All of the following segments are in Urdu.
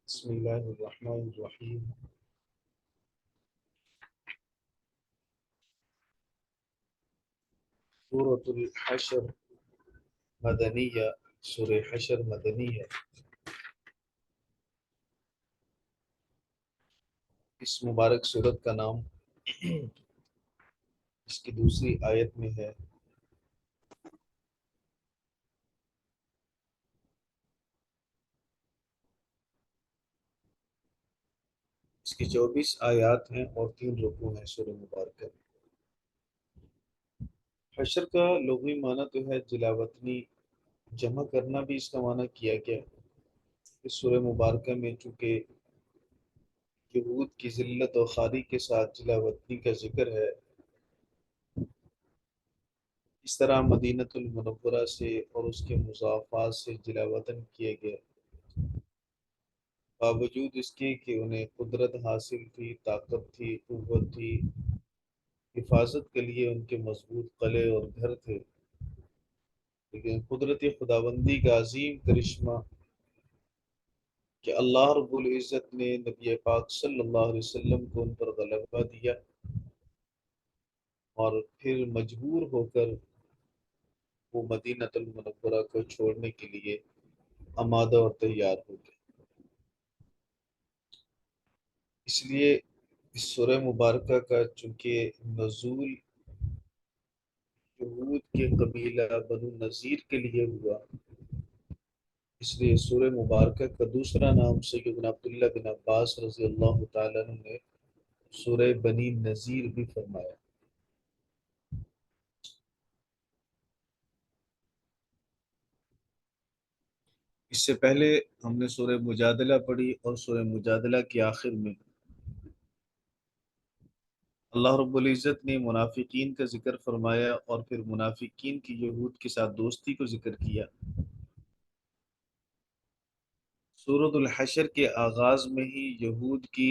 بسم اللہ الرحمن الرحیم۔ سورۃ الحشر مدنیہ، سورہ حشر مدنی ہے۔ اس مبارک سورت کا نام اس کی دوسری آیت میں ہے۔ اس کی 24 آیات ہیں اور 3 رکوع ہیں سورہ مبارکہ میں۔ حشر کا لغوی معنی تو ہے جلا وطنی، جمع کرنا بھی اس کا معنی کیا گیا۔ اس سورہ مبارکہ میں چونکہ یہود کی ذلت و خواری کے ساتھ جلا وطنی کا ذکر ہے، اس طرح مدینۃ المنورہ سے اور اس کے مضافات سے جلا وطن کیے گئے، باوجود اس کے کہ انہیں قدرت حاصل تھی، طاقت تھی، قوت تھی، حفاظت کے لیے ان کے مضبوط قلعے اور گھر تھے، لیکن قدرتی خداوندی کا عظیم کرشمہ کہ اللہ رب العزت نے نبی پاک صلی اللہ علیہ وسلم کو ان پر غلبہ دیا اور پھر مجبور ہو کر وہ مدینۃ المنورہ کو چھوڑنے کے لیے آمادہ اور تیار ہو گئے۔ اس لیے اس سورہ مبارکہ کا چونکہ نزول یہود کے قبیلہ بنو نذیر کے لیے ہوا، اس لیے سورہ مبارکہ کا دوسرا نام سیدنا عبداللہ بن عباس رضی اللہ تعالیٰ عنہ نے سورہ بنی نذیر بھی فرمایا۔ اس سے پہلے ہم نے سورہ مجادلہ پڑھی اور سورہ مجادلہ کے آخر میں اللہ رب العزت نے منافقین کا ذکر فرمایا اور پھر منافقین کی یہود کے ساتھ دوستی کو ذکر کیا۔ سورۃ الحشر کے آغاز میں ہی یہود کی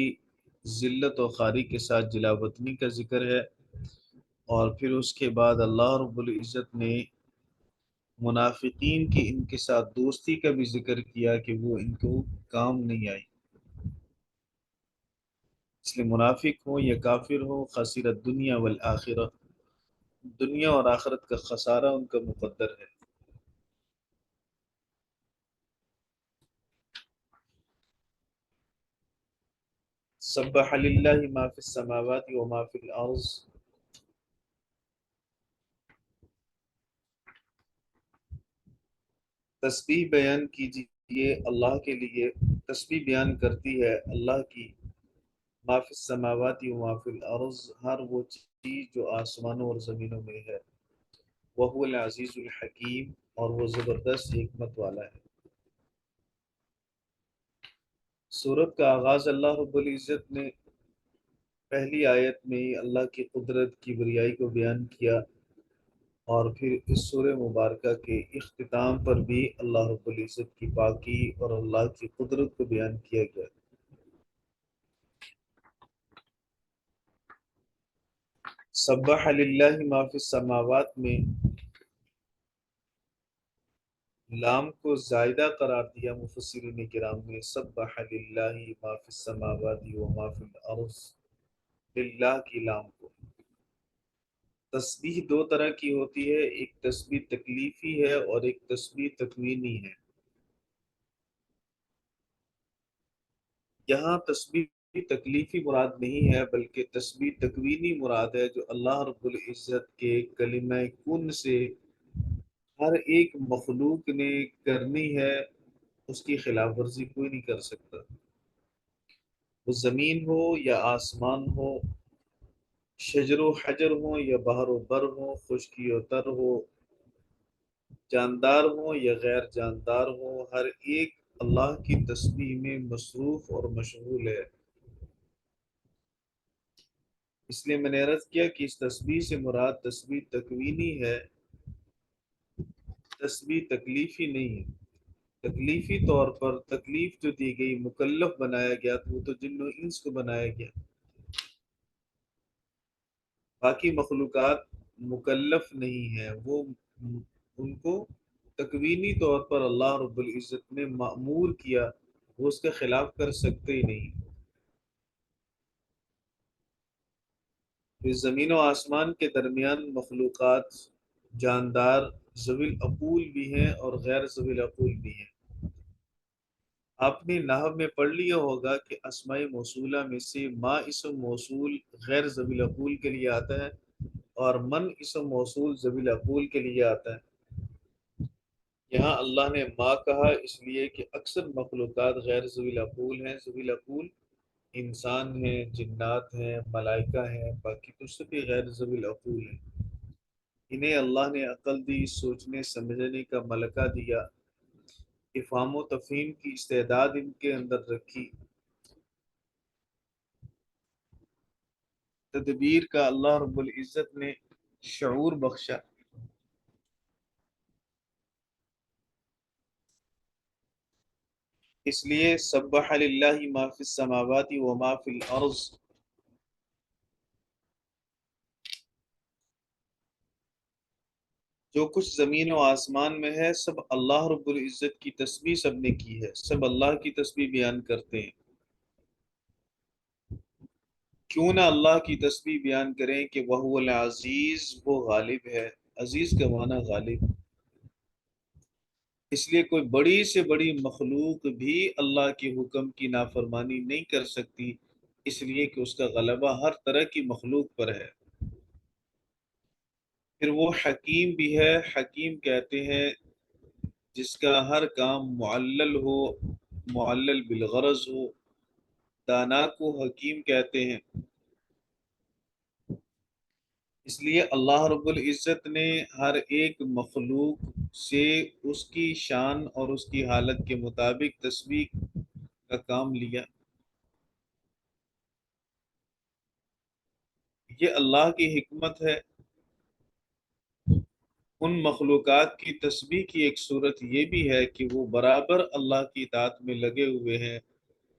ذلت و خواری کے ساتھ جلا وطنی کا ذکر ہے، اور پھر اس کے بعد اللہ رب العزت نے منافقین کی ان کے ساتھ دوستی کا بھی ذکر کیا کہ وہ ان کو کام نہیں آئی۔ اس لیے منافق ہو یا کافر ہو، خسر الدنیا والآخرہ، دنیا اور آخرت کا خسارہ ان کا مقدر ہے۔ سبح للہ ما فی السماوات و ما فی الارض، تسبیح بیان کیجیے اللہ کے لیے، تسبیح بیان کرتی ہے اللہ کی، ما فی السماوات و ما فی الارض، ہر وہ چیز جو آسمانوں اور زمینوں میں ہے، وہو العزیز الحکیم، اور وہ زبردست حکمت والا ہے۔ سورت کا آغاز اللہ رب العزت نے پہلی آیت میں ہی اللہ کی قدرت کی بریائی کو بیان کیا، اور پھر اس سورہ مبارکہ کے اختتام پر بھی اللہ رب العزت کی پاکی اور اللہ کی قدرت کو بیان کیا گیا۔ سبح للہ ما فی السماوات میں لام کو زائدہ قرار دیا مفسرین کرام نے، سبح للہ ما فی السماوات و ما فی الارض، للہ کی لام کو۔ تسبیح دو طرح کی ہوتی ہے، ایک تسبیح تکلیفی ہے اور ایک تسبیح تکوینی ہے۔ یہاں تسبیح تکلیفی مراد نہیں ہے بلکہ تسبیح تکوینی مراد ہے، جو اللہ رب العزت کے کلمہ کن سے ہر ایک مخلوق نے کرنی ہے، اس کی خلاف ورزی کوئی نہیں کر سکتا۔ وہ زمین ہو یا آسمان ہو، شجر و حجر ہو یا بحر و بر ہو، خشکی و تر ہو، جاندار ہوں یا غیر جاندار ہوں، ہر ایک اللہ کی تسبیح میں مصروف اور مشغول ہے۔ اس لیے میں نے عرض کیا کہ اس تسبیح سے مراد تسبیح تکوینی ہے، تسبیح تکلیفی نہیں ہے۔ تکلیفی طور پر تکلیف جو دی گئی، مکلف بنایا گیا، تو وہ تو جن و انس کو بنایا گیا، باقی مخلوقات مکلف نہیں ہیں، وہ ان کو تکوینی طور پر اللہ رب العزت نے مأمور کیا وہ اس کا خلاف کر سکتے ہی نہیں۔ اس زمین و آسمان کے درمیان مخلوقات جاندار ذوی العقول بھی ہیں اور غیر ذوی العقول بھی ہیں۔ آپ نے نحو میں پڑھ لیا ہوگا کہ اسماء موصولہ میں سے ما اسم موصول غیر ذوی العقول کے لیے آتا ہے، اور من اسم موصول ذوی العقول کے لیے آتا ہے۔ یہاں اللہ نے ما کہا اس لیے کہ اکثر مخلوقات غیر ذوی العقول ہیں۔ ذوی العقول انسان ہیں، جنات ہیں، ملائکہ ہیں، باقی تو سبھی غیر ذوی العقول ہیں۔ انہیں اللہ نے عقل دی، سوچنے سمجھنے کا ملکہ دیا، افہام و تفہیم کی استعداد ان کے اندر رکھی، تدبیر کا اللہ رب العزت نے شعور بخشا۔ اس لیے سبح للہ ما فی السماوات و ما فی الارض، جو کچھ زمین و آسمان میں ہے سب اللہ رب العزت کی تسبیح سب نے کی ہے، سب اللہ کی تسبیح بیان کرتے ہیں۔ کیوں نہ اللہ کی تسبیح بیان کریں کہ وہ العزیز، وہ غالب ہے۔ عزیز کا معنی غالب، اس لیے کوئی بڑی سے بڑی مخلوق بھی اللہ کے حکم کی نافرمانی نہیں کر سکتی، اس لیے کہ اس کا غلبہ ہر طرح کی مخلوق پر ہے۔ پھر وہ حکیم بھی ہے۔ حکیم کہتے ہیں جس کا ہر کام معلل ہو، معلل بالغرض ہو۔ دانا کو حکیم کہتے ہیں۔ اس لیے اللہ رب العزت نے ہر ایک مخلوق سے اس کی شان اور اس کی حالت کے مطابق تسبیح کا کام لیا۔ یہ اللہ کی حکمت ہے۔ ان مخلوقات کی تسبیح کی ایک صورت یہ بھی ہے کہ وہ برابر اللہ کی اطاعت میں لگے ہوئے ہیں،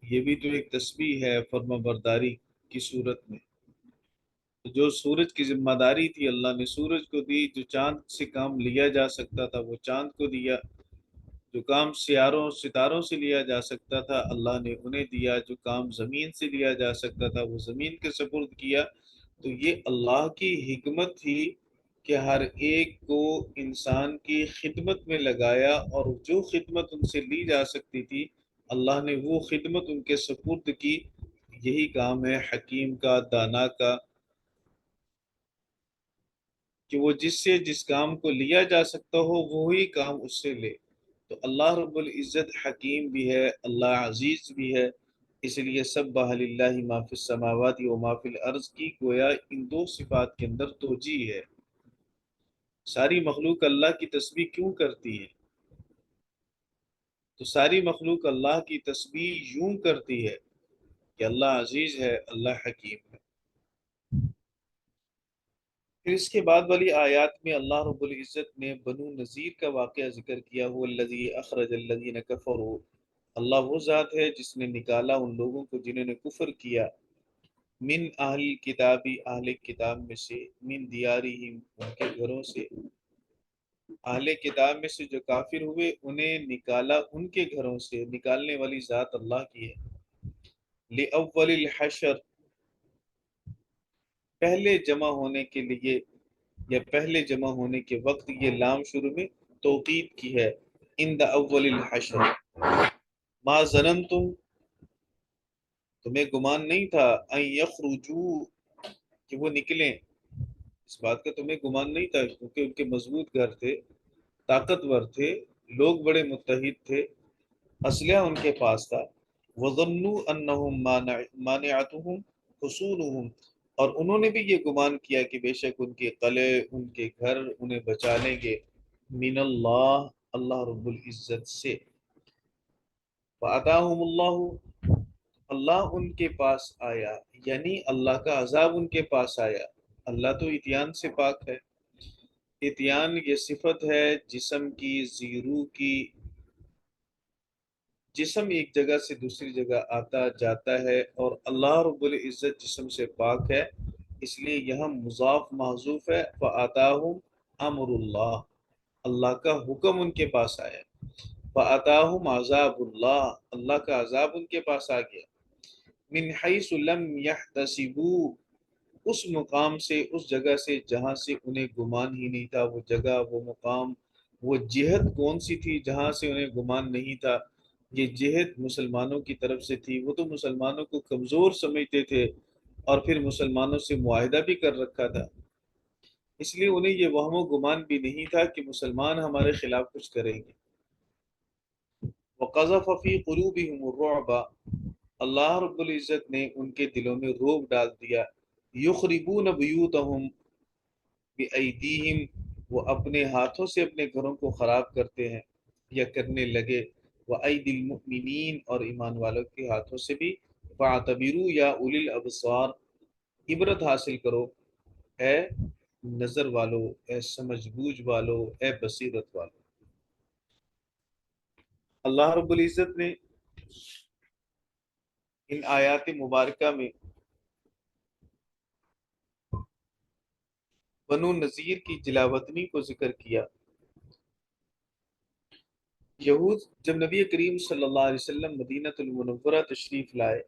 یہ بھی تو ایک تسبیح ہے فرما برداری کی صورت میں۔ جو سورج کی ذمہ داری تھی اللہ نے سورج کو دی، جو چاند سے کام لیا جا سکتا تھا وہ چاند کو دیا، جو کام سیاروں ستاروں سے لیا جا سکتا تھا اللہ نے انہیں دیا، جو کام زمین سے لیا جا سکتا تھا وہ زمین کے سپرد کیا۔ تو یہ اللہ کی حکمت تھی کہ ہر ایک کو انسان کی خدمت میں لگایا، اور جو خدمت ان سے لی جا سکتی تھی اللہ نے وہ خدمت ان کے سپرد کی۔ یہی کام ہے حکیم کا، دانا کا، کہ وہ جس سے جس کام کو لیا جا سکتا ہو وہی کام اس سے لے۔ تو اللہ رب العزت حکیم بھی ہے، اللہ عزیز بھی ہے۔ اس لیے سبح للہ ما فی السماوات و ما فی الارض کی گویا ان دو صفات کے اندر توجیہ ہے۔ ساری مخلوق اللہ کی تسبیح کیوں کرتی ہے؟ تو ساری مخلوق اللہ کی تسبیح یوں کرتی ہے کہ اللہ عزیز ہے، اللہ حکیم ہے۔ پھر اس کے بعد والی آیات میں اللہ رب العزت نے بنو نذیر کا واقعہ ذکر کیا، هو الذی اخرج الذین کفروا، اللہ وہ ذات ہے جس نے نکالا ان لوگوں کو جنہوں نے کفر کیا، من اہل کتابی، اہل کتاب میں سے، من دیارہم ان کے گھروں سے، اہل کتاب میں سے جو کافر ہوئے انہیں نکالا ان کے گھروں سے، نکالنے والی ذات اللہ کی ہے۔ لأول الحشر، پہلے جمع ہونے کے لیے یا پہلے جمع ہونے کے وقت، یہ لام شروع میں توقید کی ہے۔ ان دا اول الحشر، ما ظننتم، تمہیں گمان نہیں تھا، ان یخرجوا، کہ وہ نکلیں، اس بات کا تمہیں گمان نہیں تھا کیونکہ ان کے مضبوط گھر تھے، طاقتور تھے، لوگ بڑے متحد تھے، اسلحہ ان کے پاس تھا۔ وظنوا انہم مانعتهم حصونہم، اور انہوں نے بھی یہ گمان کیا کہ بے شک ان کے قلعے، ان کے گھر انہیں بچا لیں گے، من اللہ، اللہ رب العزت سے۔ فَأَتَاهُمُ اللَّهُ، اللہ ان کے پاس آیا، یعنی اللہ کا عذاب ان کے پاس آیا۔ اللہ تو اتیان سے پاک ہے۔ اتیان یہ صفت ہے جسم کی، زیرو کی، جسم ایک جگہ سے دوسری جگہ آتا جاتا ہے، اور اللہ رب العزت جسم سے پاک ہے، اس لیے یہاں مضاف محذوف ہے۔ فَآتَاهُمْ امر اللہ، اللہ کا حکم ان کے پاس آیا۔ فَأَتَاهُمْ عَذَابُ اللَّهِ، اللہ کا عذاب ان کے پاس آ گیا، من حیث لم یحتسبوا، اس مقام سے، اس جگہ سے جہاں سے انہیں گمان ہی نہیں تھا۔ وہ جگہ، وہ مقام، وہ جہت کون سی تھی جہاں سے انہیں گمان نہیں تھا؟ یہ جہت مسلمانوں کی طرف سے تھی۔ وہ تو مسلمانوں کو کمزور سمجھتے تھے اور پھر مسلمانوں سے معاہدہ بھی کر رکھا تھا، اس لیے انہیں یہ وہم و گمان بھی نہیں تھا کہ مسلمان ہمارے خلاف کچھ کریں گے۔ وَقَذَفَ فِي قُلُوبِهِمُ الرُّعْبَ، اللہ رب العزت نے ان کے دلوں میں رعب ڈال دیا۔ یخربون بیوتہم بِأَیْدِیہم، وہ اپنے ہاتھوں سے اپنے گھروں کو خراب کرتے ہیں یا کرنے لگے، وَأَیْدِی الْمُؤْمِنِین، اور ایمان والوں کے ہاتھوں سے بھی۔ فَاعْتَبِرُوا یا اولی الابصار، عبرت حاصل کرو اے نظر والو، اے سمجھ بوجھ والو، اے بصیرت والو۔ اللہ رب العزت نے ان آیات مبارکہ میں بنو نذیر کی جلاوطنی کو ذکر کیا۔ یہود جب نبی کریم صلی اللہ علیہ وسلم مدینہ المنورہ تشریف لائے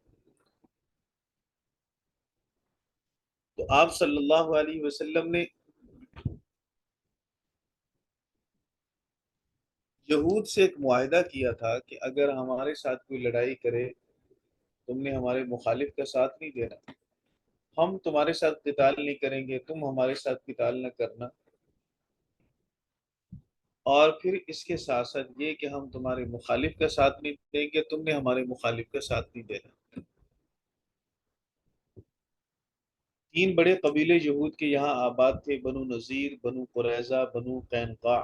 تو آپ صلی اللہ علیہ وسلم نے یہود سے ایک معاہدہ کیا تھا کہ اگر ہمارے ساتھ کوئی لڑائی کرے، تم نے ہمارے مخالف کا ساتھ نہیں دینا، ہم تمہارے ساتھ قتال نہیں کریں گے، تم ہمارے ساتھ قتال نہ کرنا، اور پھر اس کے ساتھ ساتھ یہ کہ ہم تمہارے مخالف کا ساتھ نہیں دیں گے، تم نے ہمارے مخالف کا ساتھ نہیں دینا۔ تین بڑے قبیلے یہود کے یہاں آباد تھے، بنو نذیر، بنو قریظہ، بنو قینقاع۔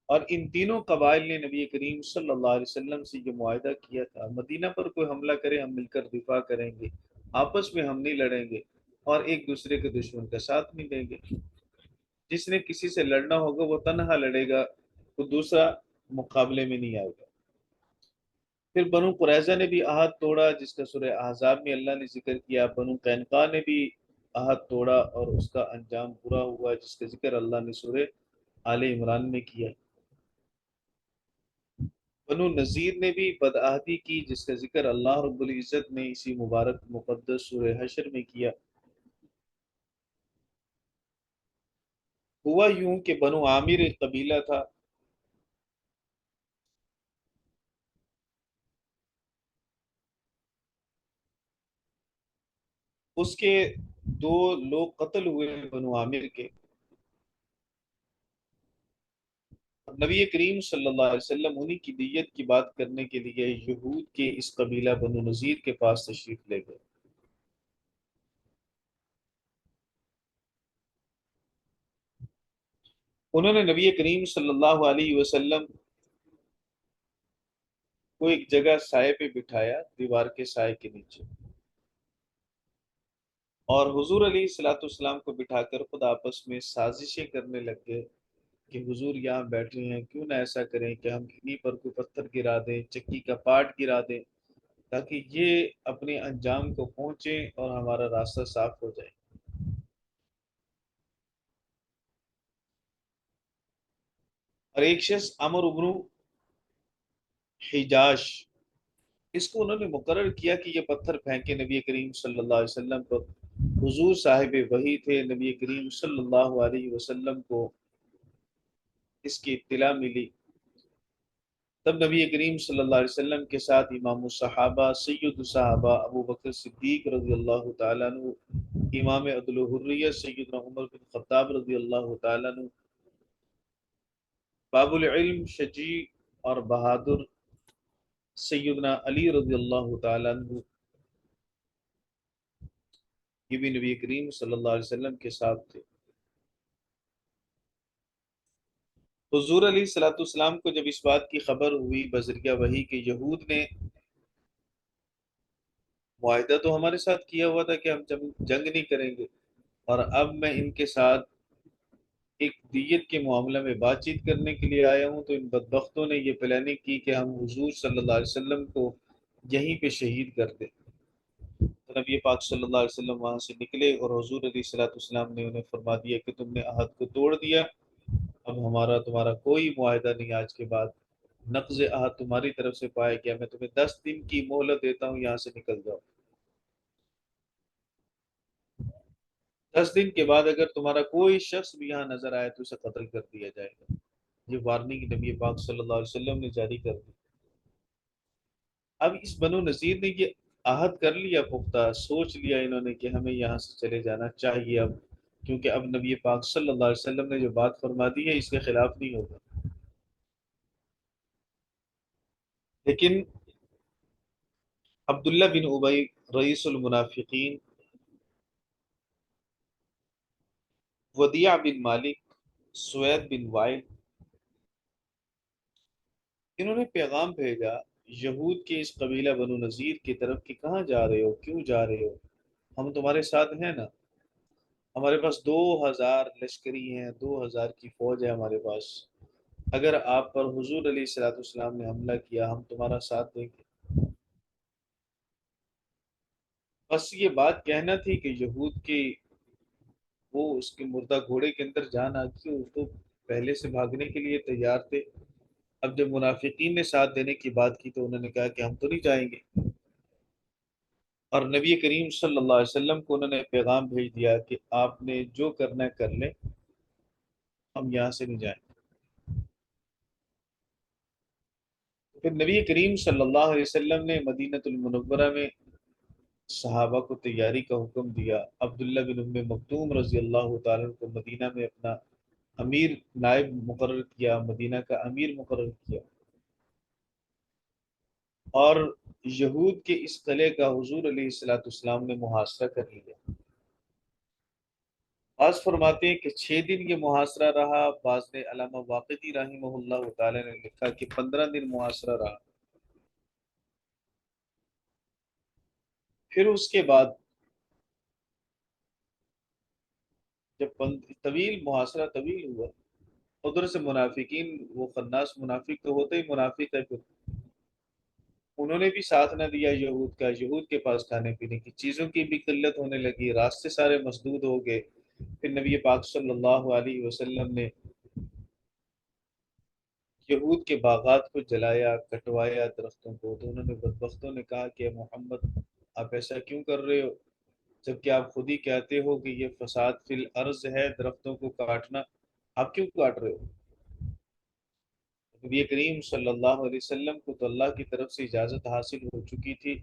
اور ان تینوں قبائل نے نبی کریم صلی اللہ علیہ وسلم سے یہ معاہدہ کیا تھا، مدینہ پر کوئی حملہ کرے ہم مل کر دفاع کریں گے، آپس میں ہم نہیں لڑیں گے اور ایک دوسرے کے دشمن کا ساتھ نہیں دیں گے۔ جس نے کسی سے لڑنا ہوگا وہ تنہا لڑے گا، وہ دوسرا مقابلے میں نہیں آئے گا۔ پھر بنو قریظہ نے بھی عہد توڑا، جس کا سورہ احزاب میں اللہ نے ذکر کیا۔ بنو قینقاع نے بھی عہد توڑا اور اس کا انجام برا ہوا، جس کا ذکر اللہ نے سورہ آل عمران میں کیا۔ بنو نذیر نے بھی بدعہدی کی، جس کا ذکر اللہ رب العزت نے اسی مبارک مقدس سورہ حشر میں کیا۔ ہوا یوں کہ بنو عامر ایک قبیلہ تھا، اس کے دو لوگ قتل ہوئے بنو عامر کے، نبی کریم صلی اللہ علیہ وسلم انہی کی دیت کی بات کرنے کے لیے یہود کے اس قبیلہ بنو نذیر کے پاس تشریف لے گئے۔ انہوں نے نبی کریم صلی اللہ علیہ وسلم کو ایک جگہ سائے پہ بٹھایا، دیوار کے سائے کے نیچے، اور حضور علیہ الصلوۃ والسلام کو بٹھا کر خود آپس میں سازشیں کرنے لگ گئے کہ حضور یہاں بیٹھے ہیں، کیوں نہ ایسا کریں کہ ہم انہی پر کوئی پتھر گرا دیں، چکی کا پاٹ گرا دیں، تاکہ یہ اپنے انجام کو پہنچیں اور ہمارا راستہ صاف ہو جائے۔ اور ایک شخص عمرو بن حجاش، اس کو انہوں نے مقرر کیا کہ یہ پتھر پھینکے نبی کریم صلی اللہ علیہ وسلم پر۔ حضور صاحب وحی تھے، نبی کریم صلی اللہ علیہ وسلم کو اس کی اطلاع ملی۔ تب نبی کریم صلی اللہ علیہ وسلم کے ساتھ امام الصحابہ، سید الصحابہ ابو بکر صدیق رضی اللہ تعالیٰ عنہ، امام عدل و حریت سیدنا عمر بن خطاب رضی اللہ تعالیٰ عنہ، باب العلم شجیع اور بہادر سیدنا علی رضی اللہ تعالیٰ عنہ، یہ بھی نبی کریم صلی اللہ علیہ وسلم کے ساتھ تھے۔ حضور علیہ الصلوۃ والسلام کو جب اس بات کی خبر ہوئی بذریعہ وحی کہ یہود نے معاہدہ تو ہمارے ساتھ کیا ہوا تھا کہ ہم جنگ نہیں کریں گے، اور اب میں ان کے ساتھ ایک دیت کے معاملہ میں بات چیت کرنے کے لیے آیا ہوں، تو ان بدبختوں نے یہ پلاننگ کی کہ ہم حضور صلی اللہ علیہ وسلم کو یہیں پہ شہید کر دیں۔ نبی پاک صلی اللہ علیہ وسلم وہاں سے نکلے اور حضور علیہ الصلوۃ والسلام نے انہیں فرما دیا کہ تم نے عہد کو توڑ دیا، اب ہمارا تمہارا کوئی معاہدہ نہیں آج کے بعد، نقض عہد تمہاری طرف سے پایا گیا، میں تمہیں 10 دن کی مہلت دیتا ہوں، یہاں سے نکل جاؤ، 10 دن کے بعد اگر تمہارا کوئی شخص بھی یہاں نظر آئے تو اسے قتل کر دیا جائے گا۔ یہ وارننگ نبی پاک صلی اللہ علیہ وسلم نے جاری کر دی۔ اب اس بنو نذیر نے یہ عہد کر لیا پختہ، سوچ لیا انہوں نے کہ ہمیں یہاں سے چلے جانا چاہیے اب، کیونکہ اب نبی پاک صلی اللہ علیہ وسلم نے جو بات فرما دی ہے اس کے خلاف نہیں ہوگا۔ لیکن عبداللہ بن ابی، رئیس المنافقین، ودیع بن مالک، سوید بن وائل، انہوں نے پیغام بھیجا یہود کے اس قبیلہ بنو نذیر کی طرف کہ کہاں جا رہے ہو، کیوں جا رہے ہو، ہم تمہارے ساتھ ہیں نا، ہمارے پاس 2000 لشکری ہیں، 2000 کی فوج ہے ہمارے پاس، اگر آپ پر حضور علیہ الصلوۃ والسلام نے حملہ کیا ہم تمہارا ساتھ دیں گے۔ بس یہ بات کہنا تھی کہ یہود کی وہ اس کے مردہ گھوڑے کے اندر جان آ گئی، وہ تو پہلے سے بھاگنے کے لیے تیار تھے۔ اب جب منافقین نے ساتھ دینے کی بات کی تو انہوں نے کہا کہ ہم تو نہیں جائیں گے، اور نبی کریم صلی اللہ علیہ وسلم کو انہوں نے پیغام بھیج دیا کہ آپ نے جو کرنا ہے کر لیں، ہم یہاں سے نہیں جائیں۔ پھر نبی کریم صلی اللہ علیہ وسلم نے مدینہ المنورہ میں صحابہ کو تیاری کا حکم دیا، عبداللہ بن ام مکتوم رضی اللہ تعالیٰ عنہ کو مدینہ میں اپنا امیر نائب مقرر کیا، مدینہ کا امیر مقرر کیا، اور یہود کے اس قلعے کا حضور علیہ الصلوۃ والسلام نے محاصرہ کر لیا۔ بعض فرماتے ہیں کہ 6 دن یہ محاصرہ رہا، بعض نے علامہ واقدی رحمہ اللہ تعالی نے لکھا کہ 15 دن محاصرہ رہا۔ پھر اس کے بعد جب طویل محاصرہ طویل ہوا، ادھر سے منافقین، وہ خناس منافق تو ہوتے ہی منافق ہے، پھر انہوں نے بھی ساتھ نہ دیا یہود کا، یہود کے پاس کھانے پینے کی چیزوں کی بھی قلت ہونے لگی، راستے سارے مسدود ہو گئے۔ پھر نبی پاک صلی اللہ علیہ وسلم نے یہود کے باغات کو جلایا، کٹوایا درختوں کو، تو انہوں نے بدبختوں نے کہا کہ محمد آپ ایسا کیوں کر رہے ہو، جبکہ آپ خود ہی کہتے ہو کہ یہ فساد فی الارض ہے درختوں کو کاٹنا، آپ کیوں کاٹ رہے ہو؟ نبی کریم صلی اللہ علیہ وسلم کو تو اللہ کی طرف سے اجازت حاصل ہو چکی تھی،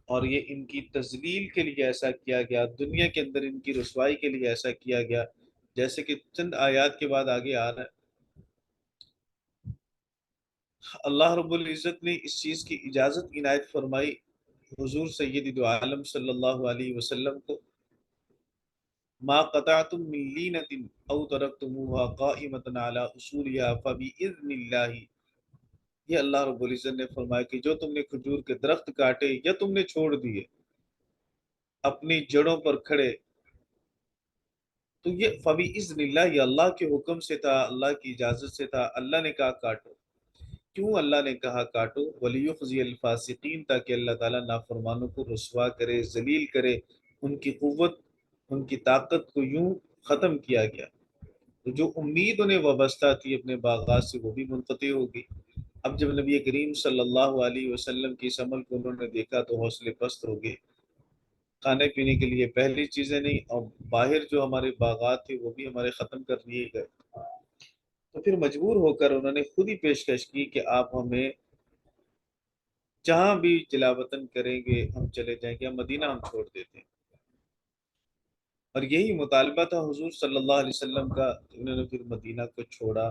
اور یہ ان کی تذلیل کے لیے ایسا کیا گیا، دنیا کے اندر ان کی رسوائی کے لیے ایسا کیا گیا، جیسے کہ چند آیات کے بعد آگے آ رہا ہے۔ اللہ رب العزت نے اس چیز کی اجازت عنایت فرمائی حضور سید دو عالم صلی اللہ علیہ وسلم کو، ما قطعتم من لینۃ او ترکتموها قائمۃ علی اصولها فبإذن اللہ، یہ اللہ رب العزت نے فرمایا کہ جو تم نے کھجور کے درخت کاٹے یا تم نے چھوڑ دیے اپنی جڑوں پر کھڑے، تو یہ فبإذن اللہ، یہ اللہ کے حکم سے تھا، اللہ کی اجازت سے تھا، اللہ نے کہا کاٹو۔ کیوں اللہ نے کہا کاٹو؟ وَلِيُخْزِيَ الْفَاسِقِينَ، تاکہ اللہ تعالیٰ نافرمانوں کو رسوا کرے، ذلیل کرے، ان کی قوت، ان کی طاقت کو یوں ختم کیا گیا، تو جو امید انہیں وابستہ تھی اپنے باغات سے وہ بھی منقطع ہوگی۔ اب جب نبی کریم صلی اللہ علیہ وسلم کی اس عمل کو انہوں نے دیکھا تو حوصلے پست ہو گئے، کھانے پینے کے لیے پہلی چیزیں نہیں، اور باہر جو ہمارے باغات تھے وہ بھی ہمارے ختم کر دیے گئے، تو پھر مجبور ہو کر انہوں نے خود ہی پیشکش کی کہ آپ ہمیں جہاں بھی جلا وطن کریں گے ہم چلے جائیں گے، مدینہ ہم چھوڑ دیتے ہیں، اور یہی مطالبہ تھا حضور صلی اللہ علیہ وسلم کا، انہوں نے پھر مدینہ کو چھوڑا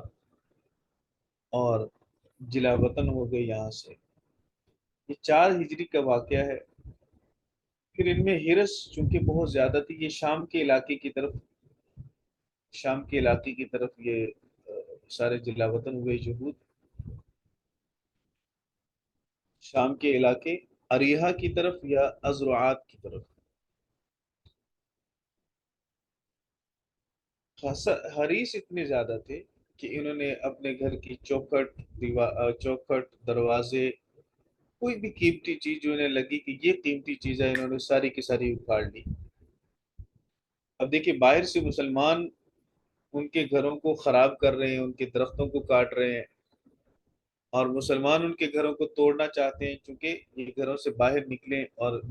اور جلا وطن ہو گئے یہاں سے۔ یہ 4 ہجری کا واقعہ ہے۔ پھر ان میں ہرس چونکہ بہت زیادہ تھی، یہ شام کے علاقے کی طرف یہ سارے جلا وطن ہوئے یہود، شام کے علاقے اریحہ کی طرف یا ازرعات کی طرف۔ حریص اتنے زیادہ تھے کہ انہوں نے اپنے گھر کی چوکھٹ، دروازے کوئی بھی قیمتی چیز جو انہیں لگی کہ یہ قیمتی چیز ہے، انہوں نے ساری کی ساری اکھاڑ لی۔ اب دیکھیے باہر سے مسلمان ان کے گھروں کو خراب کر رہے ہیں، ان کے درختوں کو کاٹ رہے ہیں، اور مسلمان ان کے گھروں کو توڑنا چاہتے ہیں، چونکہ یہ گھروں سے باہر نکلیں اور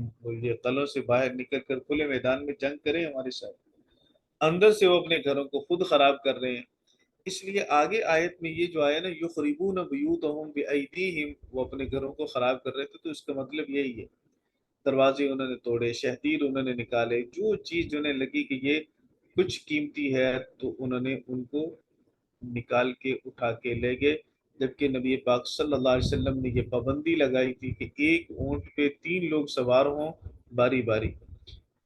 یہ قلعوں سے باہر نکل کر کھلے میدان میں جنگ کریں ہمارے ساتھ، اندر سے وہ اپنے گھروں کو خود خراب کر رہے ہیں۔ اس لیے آگے آیت میں یہ جو آیا نا یخربون بیوتہم بایدیہم، وہ اپنے گھروں کو خراب کر رہے تھے، تو اس کا مطلب یہی ہے، دروازے انہوں نے توڑے، شہتیر انہوں نے نکالے، جو چیز انہیں لگی کہ یہ کچھ قیمتی ہے تو انہوں نے ان کو نکال کے اٹھا کے لے گئے۔ جبکہ نبی پاک صلی اللہ علیہ وسلم نے یہ پابندی لگائی تھی کہ ایک اونٹ پہ 3 لوگ سوار ہوں باری باری،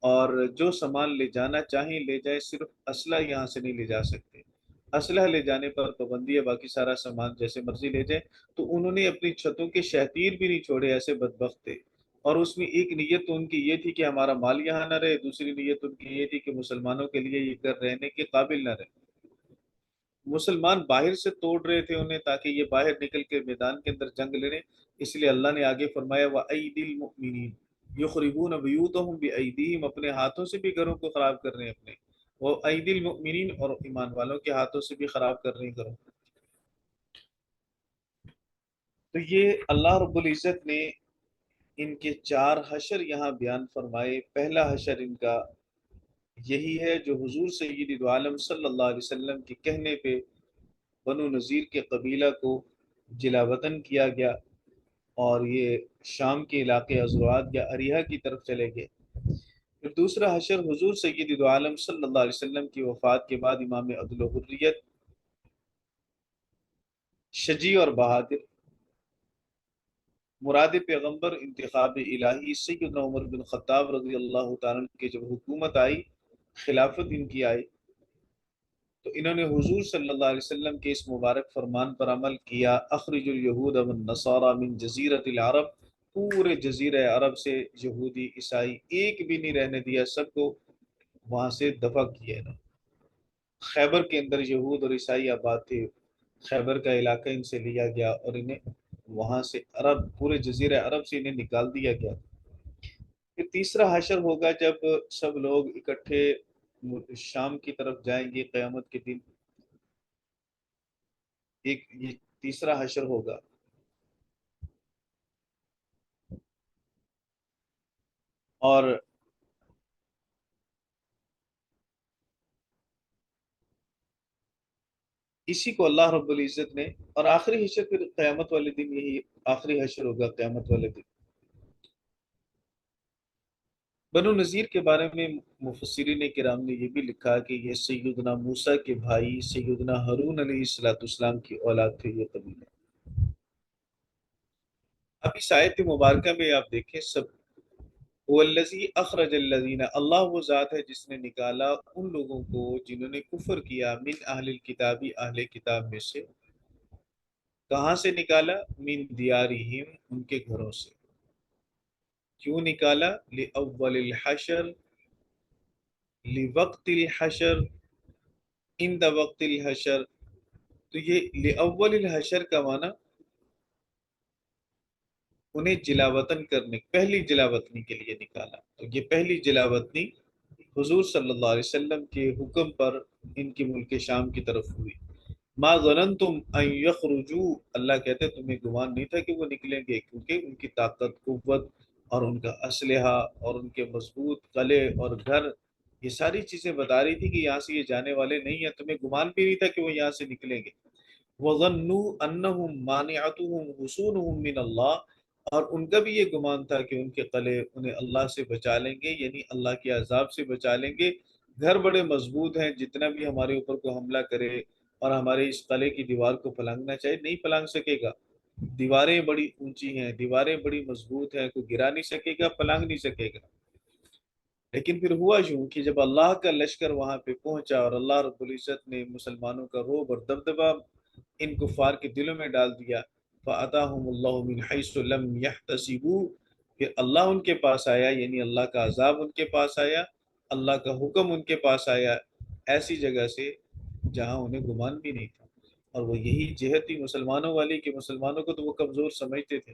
اور جو سامان لے جانا چاہیں لے جائیں، صرف اسلحہ یہاں سے نہیں لے جا سکتے، اسلحہ لے جانے پر پابندی ہے، باقی سارا سامان جیسے مرضی لے جائیں۔ تو انہوں نے اپنی چھتوں کے شہتیر بھی نہیں چھوڑے، ایسے بدبخت تھے۔ اور اس میں ایک نیت تو ان کی یہ تھی کہ ہمارا مال یہاں نہ رہے، دوسری نیت ان کی یہ تھی کہ مسلمانوں کے لیے یہ گھر رہنے کے قابل نہ رہے۔ مسلمان باہر سے توڑ رہے تھے انہیں تاکہ یہ باہر نکل کے میدان کے اندر جنگ لڑیں، اس لیے اللہ نے آگے فرمایا وَأَيْدِي الْمُؤْمِنِينَ يُخْرِبُونَ بِيُوتَهُمْ بِأَيْدِيهِمْ، اپنے ہاتھوں سے بھی گھروں کو خراب کر رہے ہیں اپنے، وہ ایدی المؤمنین، اور ایمان والوں کے ہاتھوں سے بھی خراب کر رہے ہیں گھروں۔ تو یہ اللہ رب العزت نے ان کے 4 حشر یہاں بیان فرمائے۔ پہلا حشر ان کا یہی ہے جو حضور سید عالم صلی اللہ علیہ وسلم کے کہنے پہ بنو نذیر کے قبیلہ کو جلا وطن کیا گیا، اور یہ شام کے علاقے عزروات یا اریحہ کی طرف چلے گئے۔ پھر دوسرا حشر حضور سید عالم صلی اللہ علیہ وسلم کی وفات کے بعد امام عدل و حریت، شجیع اور بہادر، مراد پیغمبر انتخاب الہی سیدنا عمر بن خطاب رضی اللہ تعالیٰ عنہ کی جب حکومت آئی، خلافت ان کی آئی، تو انہوں نے حضور صلی اللہ علیہ وسلم کے اس مبارک فرمان پر عمل کیا، اخرج الیہود والنصارى من جزیرۃ العرب، پورے جزیرہ عرب سے یہودی عیسائی ایک بھی نہیں رہنے دیا، سب کو وہاں سے دفع کیا انہوں نے۔ خیبر کے اندر یہود اور عیسائی آباد تھے، خیبر کا علاقہ ان سے لیا گیا اور انہیں وہاں سے عرب، پورے جزیرہ عرب سے انہیں نکال دیا گیا۔ پھر تیسرا حشر ہوگا جب سب لوگ اکٹھے شام کی طرف جائیں گے قیامت کے دن، ایک یہ تیسرا حشر ہوگا۔ اور اسی کو اللہ رب العزت نے، اور آخری حشر پھر قیامت والے دن، یہی آخری حشر ہوگا قیامت والے دن۔ بنو نذیر کے بارے میں مفسرین کرام نے یہ بھی لکھا کہ یہ سیدنا موسیٰ کے بھائی سیدنا ہارون علیہ الصلوۃ والسلام کی اولاد تھے یہ قبیلہ۔ اب اس آیت مبارکہ میں آپ دیکھیں سب، والذی اخرج الذین، اللہ وہ ذات ہے جس نے نکالا ان لوگوں کو جنہوں نے کفر کیا، من اہل الکتابی، اہل کتاب میں سے، کہاں سے نکالا؟ من دیارہم، ان کے گھروں سے۔ کیوں نکالا؟ لأول الحشر، لوقت الحشر، عند وقت الحشر۔ تو یہ لأول الحشر کا معنی انہیں جلا وطن کرنے، پہلی جلا وطنی کے لیے نکالا۔ تو یہ پہلی جلا وطنی حضور صلی اللہ علیہ وسلم کے حکم پر ان کی ملک شام کی طرف ہوئی۔ ما ظننتم ان یخرجوا، اللہ کہتے ہیں تمہیں گمان نہیں تھا کہ وہ نکلیں گے، کیونکہ ان کی طاقت، قوت اور ان کا اسلحہ اور ان کے مضبوط قلعے اور گھر، یہ ساری چیزیں بتا رہی تھی کہ یہاں سے یہ جانے والے نہیں ہیں، تمہیں گمان بھی نہیں تھا کہ وہ یہاں سے نکلیں گے۔ وَظَنُّوا أَنَّهُمْ مَانِعَتُهُمْ حُصُونُهُمْ مِنَ اللَّهِ، اور ان کا بھی یہ گمان تھا کہ ان کے قلعے انہیں اللہ سے بچا لیں گے، یعنی اللہ کے عذاب سے بچا لیں گے۔ گھر بڑے مضبوط ہیں، جتنا بھی ہمارے اوپر کو حملہ کرے اور ہمارے اس قلعے کی دیوار کو پلانگنا چاہے نہیں پلانگ سکے گا، دیواریں بڑی اونچی ہیں، دیواریں بڑی مضبوط ہیں، کوئی گرا نہیں سکے گا، پلانگ نہیں سکے گا۔ لیکن پھر ہوا یوں کہ جب اللہ کا لشکر وہاں پہ پہنچا اور اللہ رب العزت نے مسلمانوں کا رعب اور دبدبہ ان کفار کے دلوں میں ڈال دیا، فَأَتَاهُمُ اللَّهُ مِنْ حَيْثُ لَمْ يَحْتَسِبُوا، پھر اللہ ان کے پاس آیا، یعنی اللہ کا عذاب ان کے پاس آیا، اللہ کا حکم ان کے پاس آیا، ایسی جگہ سے جہاں انہیں گمان بھی نہیں تھا۔ اور وہ یہی جہت تھی مسلمانوں والی کہ مسلمانوں کو تو وہ کمزور سمجھتے تھے،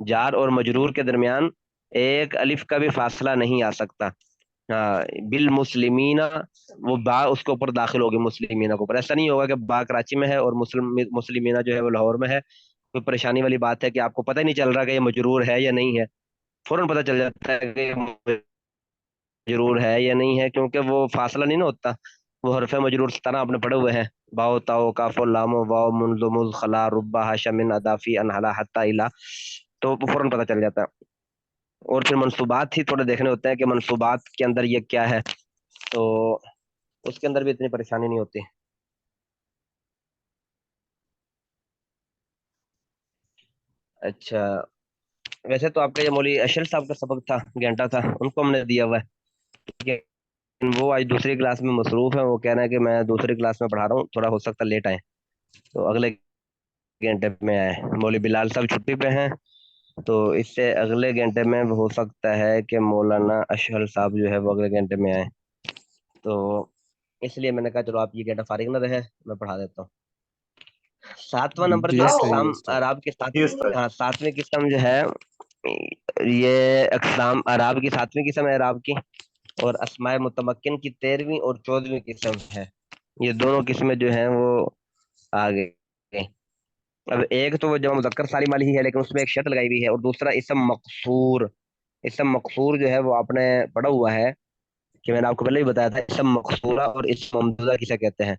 جار اور مجرور کے درمیان ایک الف کا بھی فاصلہ نہیں آ سکتا. ہاں بالمسلمین، وہ با اس کے اوپر داخل ہوگی مسلمینہ کے اوپر. ایسا نہیں ہوگا کہ با کراچی میں ہے اور مسلمینہ جو ہے وہ لاہور میں ہے. کوئی پریشانی والی بات ہے کہ آپ کو پتہ ہی نہیں چل رہا کہ یہ مجرور ہے یا نہیں ہے. فوراً پتہ چل جاتا ہے کہ یہ مجرور ہے یا نہیں ہے، کیونکہ وہ فاصلہ نہیں نا ہوتا. وہ حرف مجرور اس طرح آپ نے پڑھے ہوئے ہیں، باؤ تاؤ کاف لام واؤ منذ مذ خلا ربا حاشا من ادافی انحلا حتی الا، تو فوراً پتہ چل جاتا ہے. اور پھر منصوبات ہی تھوڑے دیکھنے ہوتے ہیں کہ منصوبات کے اندر یہ کیا ہے، تو اس کے اندر بھی اتنی پریشانی نہیں ہوتی. اچھا، ویسے تو آپ کا یہ مولوی اشرف صاحب کا سبق تھا، گھنٹہ تھا، ان کو ہم نے دیا ہوا ہے. وہ آج دوسری کلاس میں مصروف ہیں، وہ کہہ رہے ہیں کہ میں دوسری کلاس میں پڑھا رہا ہوں، تھوڑا ہو سکتا ہے لیٹ آئے، تو اگلے گھنٹے میں آئے. مولوی بلال صاحب چھٹی پہ ہیں، تو اس سے اگلے گھنٹے میں ہو سکتا ہے کہ مولانا اشہر صاحب جو ہے وہ اگلے گھنٹے میں آئے. تو اس لیے میں نے کہا چلو آپ یہ گھنٹہ فارغ نہ رہے، میں پڑھا دیتا ہوں. 7واں نمبر جو جی ہے صحیح ہے اقسام استاد. اعراب کے جی استاد. ہاں 7ویں قسم جو ہے یہ اقسام اعراب کی 7ویں قسم ہے اعراب کی، اور اسماء متمکن کی 13ویں اور 14ویں قسم ہے. یہ دونوں قسمیں جو ہیں وہ آگے. اب ایک تو وہ جمع مذکر سالم والی ہی ہے، لیکن اس میں ایک شرط لگائی ہوئی ہے، اور دوسرا اسم مقصور. اسم مقصور جو ہے وہ آپ نے پڑھا ہوا ہے کہ میں نے آپ کو پہلے ہی بتایا تھا اسم مقصورہ اور اسم ممدودہ کسے کہتے ہیں.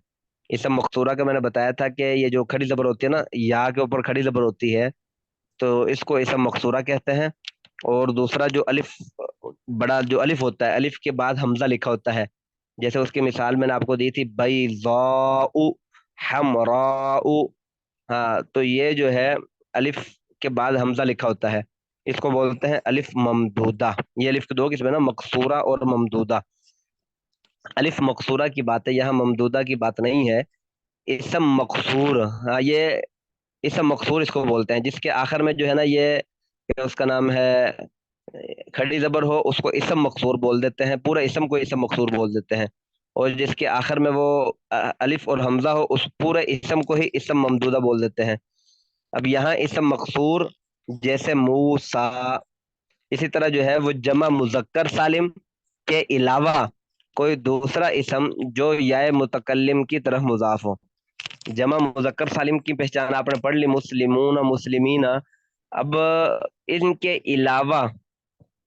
اسم مقصورہ کا میں نے بتایا تھا کہ یہ جو کھڑی زبر ہوتی ہے نا، یا کے اوپر کھڑی زبر ہوتی ہے، تو اس کو اسم مقصورہ کہتے ہیں. اور دوسرا جو الف، بڑا جو الف ہوتا ہے، الف کے بعد حمزہ لکھا ہوتا ہے، جیسے اس کی مثال میں نے آپ کو دی تھی بیضاء حمراء. ہاں تو یہ جو ہے الف کے بعد حمزہ لکھا ہوتا ہے، اس کو بولتے ہیں الف ممدودہ. یہ الف کے دو قسم ہے نا، مقصورہ اور ممدودہ. الف مقصورہ کی بات ہے یہاں، ممدودہ کی بات نہیں ہے. اسم مقصور، ہاں یہ اسم مقصور اس کو بولتے ہیں جس کے آخر میں جو ہے نا یہ اس کا نام ہے کھڑی زبر ہو، اس کو اسم مقصور بول دیتے ہیں، پورا اسم کو اسم مقصور بول دیتے ہیں. اور جس کے آخر میں وہ الف اور حمزہ ہو، اس پورے اسم کو ہی اسم ممدودہ بول دیتے ہیں. اب یہاں اسم مقصور جیسے موسیٰ، اسی طرح جو ہے وہ جمع مذکر سالم کے علاوہ کوئی دوسرا اسم جو یا متکلم کی طرف مضاف ہو. جمع مذکر سالم کی پہچان آپ نے پڑھ لی، مسلمون مسلمین. اب ان کے علاوہ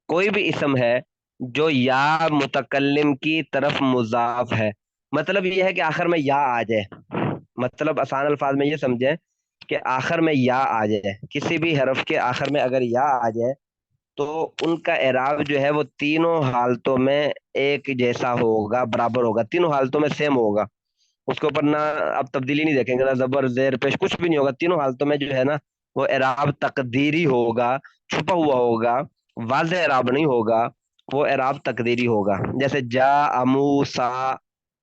کوئی بھی اسم ہے جو یا متکلم کی طرف مضاف ہے، مطلب یہ ہے کہ آخر میں یا آ جائے. مطلب آسان الفاظ میں یہ سمجھیں کہ آخر میں یا آ جائے، کسی بھی حرف کے آخر میں اگر یا آ جائے تو ان کا اعراب جو ہے وہ تینوں حالتوں میں ایک جیسا ہوگا، برابر ہوگا، تینوں حالتوں میں سیم ہوگا. اس کے اوپر نہ آپ تبدیلی نہیں دیکھیں گے، نہ زبر زیر پیش، کچھ بھی نہیں ہوگا. تینوں حالتوں میں جو ہے نا وہ اعراب تقدیری ہوگا، چھپا ہوا ہوگا، واضح اعراب نہیں ہوگا، وہ اعراب تقدیری ہوگا. جیسے جا موسیٰ،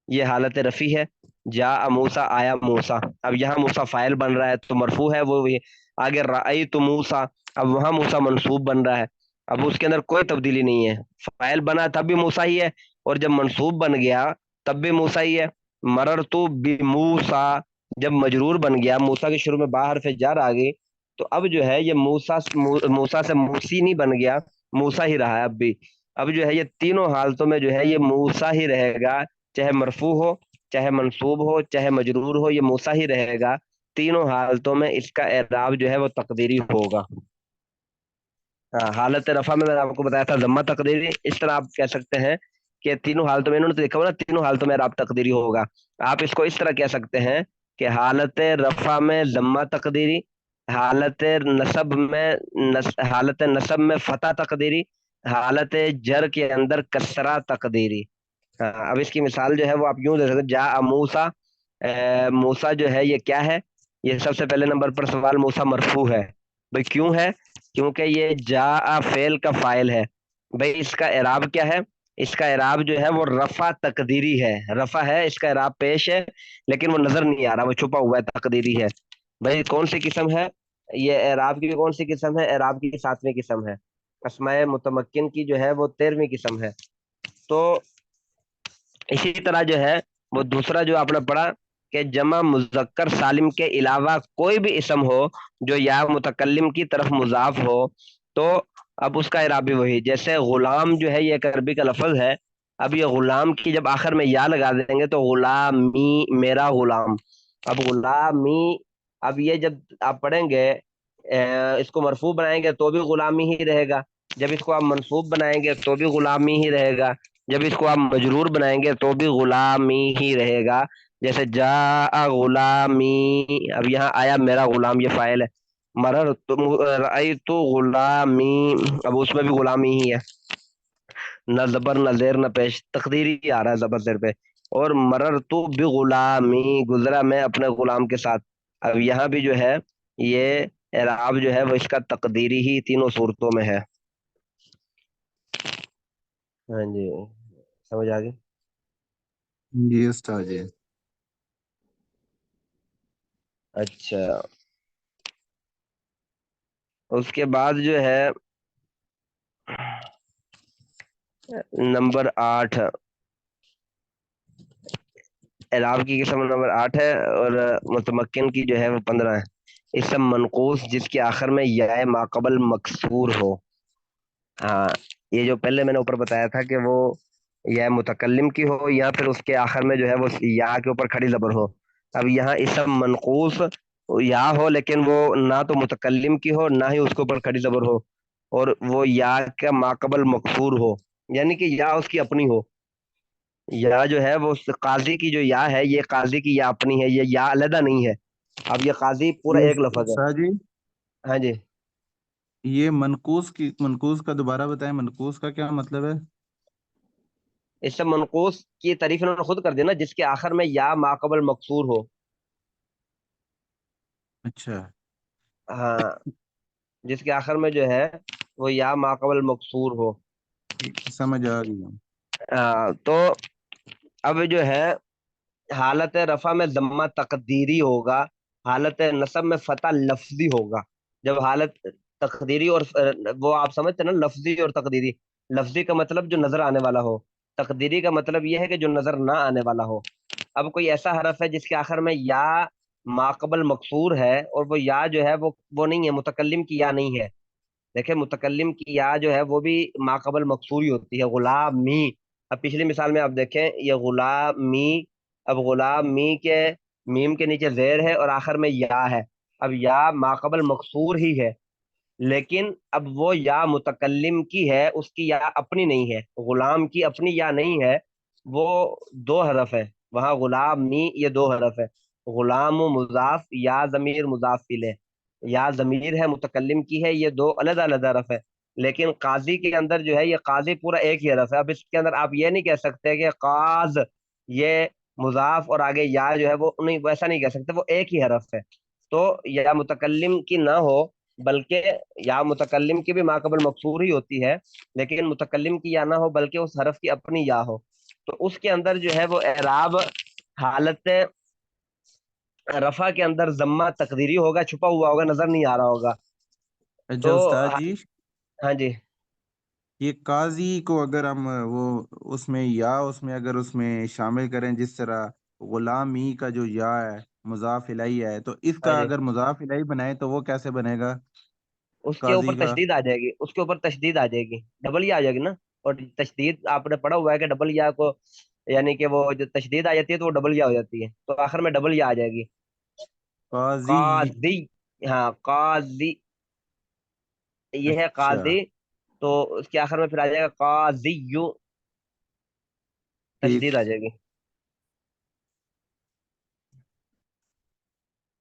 یہ حالت رفیع ہے، جا موسیٰ آیا موسیٰ. اب یہاں موسیٰ فاعل بن رہا ہے تو مرفوع ہے وہ. آگے رأیت موسیٰ، اب وہاں موسیٰ منصوب بن رہا ہے. اب اس کے اندر کوئی تبدیلی نہیں ہے، فاعل بنا تب بھی موسیٰ ہی ہے، اور جب منصوب بن گیا تب بھی موسیٰ ہی ہے. مررتو بموسیٰ، جب مجرور بن گیا، موسیٰ کے شروع میں با حرف جر آ گئی، تو اب جو ہے یہ موسیٰ سے موسی نہیں بن گیا، موسیٰ ہی رہا ہے اب بھی. اب جو ہے یہ تینوں حالتوں میں جو ہے یہ موسیٰ ہی رہے گا، چاہے مرفوع ہو، چاہے منصوب ہو، چاہے مجرور ہو، یہ موسیٰ ہی رہے گا. تینوں حالتوں میں اس کا اعراب جو ہے وہ تقدیری ہوگا. ہاں حالت رفع میں نے آپ کو بتایا تھا ضمہ تقدیری. اس طرح آپ کہہ سکتے ہیں کہ تینوں حالتوں میں، انہوں نے دیکھا ہوا نا، تینوں حالتوں میں اعراب تقدیری ہوگا. آپ اس کو اس طرح کہہ سکتے ہیں کہ حالت رفع میں ضمہ تقدیری، حالت نصب میں فتح تقدیری، حالت جر کے اندر کسرہ تقدیری. ہاں اب اس کی مثال جو ہے وہ آپ یوں دے سکتے، جا موسیٰ، موسیٰ جو ہے یہ کیا ہے؟ یہ سب سے پہلے نمبر پر سوال موسیٰ مرفوع ہے. بھئی کیوں ہے؟ کیونکہ یہ جا فعل کا فاعل ہے. بھئی اس کا اعراب کیا ہے؟ اس کا اعراب جو ہے وہ رفع تقدیری ہے. رفع ہے، اس کا اعراب پیش ہے، لیکن وہ نظر نہیں آ رہا، وہ چھپا ہوا ہے، تقدیری ہے. بھئی کون سی قسم ہے یہ اعراب کی؟ کون سی قسم ہے؟ اعراب کی 7ویں قسم ہے. اسماء متمکن کی جو ہے وہ 13ویں قسم ہے. تو اسی طرح جو ہے وہ دوسرا جو آپ نے پڑھا کہ جمع مذکر سالم کے علاوہ کوئی بھی اسم ہو جو یا متکلم کی طرف مضاف ہو تو اب اس کا اعراب بھی وہی. جیسے غلام جو ہے یہ ایک عربی کا لفظ ہے. اب یہ غلام کی جب آخر میں یا لگا دیں گے تو غلامی میرا غلام. اب غلامی، اب یہ جب آپ پڑھیں گے اس کو مرفوع بنائیں گے تو بھی غلامی ہی رہے گا، جب اس کو آپ منصوب بنائیں گے تو بھی غلامی ہی رہے گا، جب اس کو آپ مجرور بنائیں گے تو بھی غلامی ہی رہے گا. جیسے جاء غلامی، اب یہاں آیا میرا غلام یہ فاعل ہے. مررت رأیت غلامی، اب اس میں بھی غلامی ہی ہے، نہ زبر نہ زیر نہ پیش، تقدیری آ رہا ہے زبر زیر پہ. اور مررت بغلامی، گزرا میں اپنے غلام کے ساتھ. اب یہاں بھی جو ہے یہ اعراب جو ہے وہ اس کا تقدیری ہی تینوں صورتوں میں ہے. ہاں جی، سمجھ آ گئی. جی استاد جی. اچھا، اس کے بعد جو ہے نمبر 8، اعراب کی قسم نمبر 8 ہے، اور متمکن کی جو ہے وہ 15 ہے. اسم منقوص جس کے آخر میں یا ماقبل مکسور ہو. ہاں، یہ جو پہلے میں نے اوپر بتایا تھا کہ وہ یا متکلم کی ہو یا پھر اس کے آخر میں جو ہے وہ یا کے اوپر کھڑی زبر ہو. اب یہاں اسم منقوص یا ہو لیکن وہ نہ تو متکلم کی ہو نہ ہی اس کے اوپر کھڑی زبر ہو، اور وہ یا کا ماقبل مکسور ہو، یعنی کہ یا اس کی اپنی ہو. یا جو ہے وہ قاضی کی جو یا ہے یہ قاضی کی یا اپنی ہے، یہ یا علیحدہ نہیں ہے. اب یہ قاضی پورا یہ ایک لفظ ہے. استاد جی ہاں جی، یہ منقوص کا دوبارہ بتائیں، منقوص کا کیا مطلب ہے؟ اس سے منقوص کی تعریف انہوں نے خود کر دی نا، جس کے آخر میں یا ماقبل مکسور ہو. اچھا. ہاں، جس کے آخر میں جو ہے وہ یا ماقبل مکسور ہو. سمجھ آ گئی ہوں. تو اب جو ہے حالت رفع میں ضمہ تقدیری ہوگا، حالت نصب میں فتح لفظی ہوگا. جب حالت تقدیری اور وہ آپ سمجھتے ہیں نا، لفظی اور تقدیری. لفظی کا مطلب جو نظر آنے والا ہو، تقدیری کا مطلب یہ ہے کہ جو نظر نہ آنے والا ہو. اب کوئی ایسا حرف ہے جس کے آخر میں یا ماقبل مقصور ہے اور وہ یا جو ہے وہ نہیں ہے، متکلم کی یا نہیں ہے. دیکھیں متکلم کی یا جو ہے وہ بھی ماقبل مقصور ہی ہوتی ہے، غلامی. اب پچھلی مثال میں آپ دیکھیں یہ غلامی، اب غلامی کے میم کے نیچے زیر ہے اور آخر میں یا ہے. اب یا ماقبل مقصور ہی ہے لیکن اب وہ یا متکلم کی ہے، اس کی یا اپنی نہیں ہے. غلام کی اپنی یا نہیں ہے، وہ دو حرف ہے وہاں. غلامی یہ دو حرف ہے، غلام و مضاف، یا ضمیر مضاف الیہ، یا ضمیر ہے متکلم کی ہے، یہ دو علیحدہ علیحدہ حرف ہے. لیکن قاضی کے اندر جو ہے یہ قاضی پورا ایک ہی حرف ہے. اب اس کے اندر آپ یہ نہیں کہہ سکتے کہ قاض یہ مضاف اور آگے یا جو ہے وہ نہیں، ویسا نہیں کہہ سکتے، وہ ایک ہی حرف ہے. تو یا متکلم کی نہ ہو بلکہ یا متکلم کی بھی ماقبل مقصور ہی ہوتی ہے، لیکن متکلم کی یا نہ ہو بلکہ اس حرف کی اپنی یا ہو، تو اس کے اندر جو ہے وہ اعراب حالت رفع کے اندر ضمہ تقدیری ہوگا، چھپا ہوا ہوگا، نظر نہیں آ رہا ہوگا. اچھا تو استاد جی، ہاں جی، یہ قاضی کو اگر ہم وہ اس میں اگر اس میں شامل کریں، جس طرح غلامی کا جو یا ہے مضاف الیہ ہے، تو اس ہاں کا جی، اگر مضاف الیہ بنائے تو وہ کیسے بنے گا اس کے اوپر قاضی کا؟ تشدید آ جائے گی، اس کے اوپر تشدید آ جائے گی، ڈبل یا آ جائے گی نا. اور تشدید آپ نے پڑھا ہوا ہے کہ ڈبل یا کو یعنی کہ وہ جو تشدید آ جاتی ہے تو وہ ڈبل یا ہو جاتی ہے، تو آخر میں ڈبل یا آ جائے گی. قاضی. قاضی، ہاں قاضی، یہ ہے اچھا. قاضی. تو اس کے آخر میں پھر آ جائے گا قاضی، ٹھیک. تشدید آ جائے گی.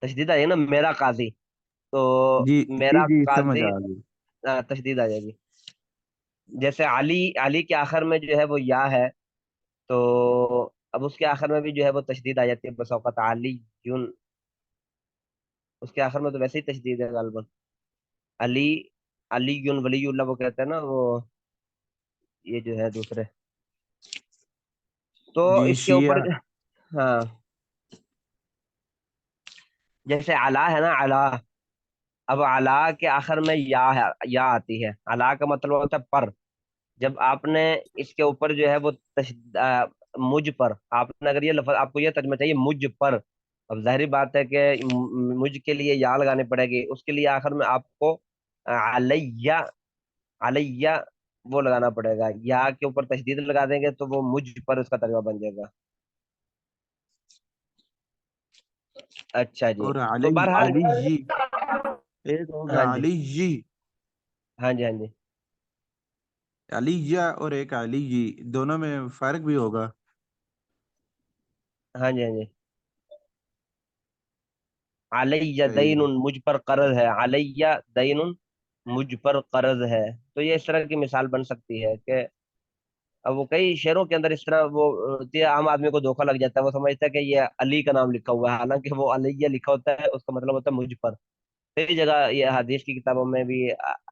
تشدید آ جائے گی نا، میرا قاضی. تو جی جی میرا جی سمجھ قاضی، آ گئی. تشدید آ جائے گی. جیسے علی، علی کے آخر میں جو ہے وہ یا ہے، تو اب اس کے آخر میں بھی جو ہے وہ تشدید آ جاتی ہے بس اوقات. علی یون، اس کے آخر میں تو ویسے ہی تشدید ہے غالباً. علی، علی یون ولی اللہ وہ کہتے ہیں نا وہ، یہ جو ہے دوسرے. تو جی اس کے اوپر شیعہ. ہاں، جیسے علا ہے نا، علا. اب علا کے آخر میں یا ہے، یا آتی ہے. علا کا مطلب ہوتا ہے پر. جب آپ نے اس کے اوپر جو ہے وہ مجھ پر، آپ نے اگر یہ لفظ آپ کو یہ ترجمہ چاہیے مجھ پر، اب ظاہری بات ہے کہ مجھ کے لیے یا لگانی پڑے گی، اس کے لیے آخر میں آپ کو علیہ، علیہ وہ لگانا پڑے گا، یا کے اوپر تشدید لگا دیں گے تو وہ مجھ پر اس کا ترجمہ بن جائے گا۔ اچھا جی، اور تو علی بہرحال علی جی ایک ہوگا ہاں جی، علی جی، ہاں جی، ہاں جی، علی جا اور ایک علی جی، دونوں میں فرق بھی ہوگا۔ ہاں جی، ہاں جی، علیہ صحیح دین، ہے۔ مجھ پر قرض ہے، علیہ دین مجھ پر قرض ہے۔ تو یہ اس طرح کی مثال بن سکتی ہے کہ اب وہ کئی شعروں کے اندر اس طرح وہ عام آدمی کو دھوکا لگ جاتا ہے، وہ سمجھتا ہے کہ یہ علی کا نام لکھا ہوا ہے، حالانکہ وہ علیہ لکھا ہوتا ہے، اس کا مطلب ہوتا ہے مجھ پر۔ کئی جگہ یہ حدیث کی کتابوں میں بھی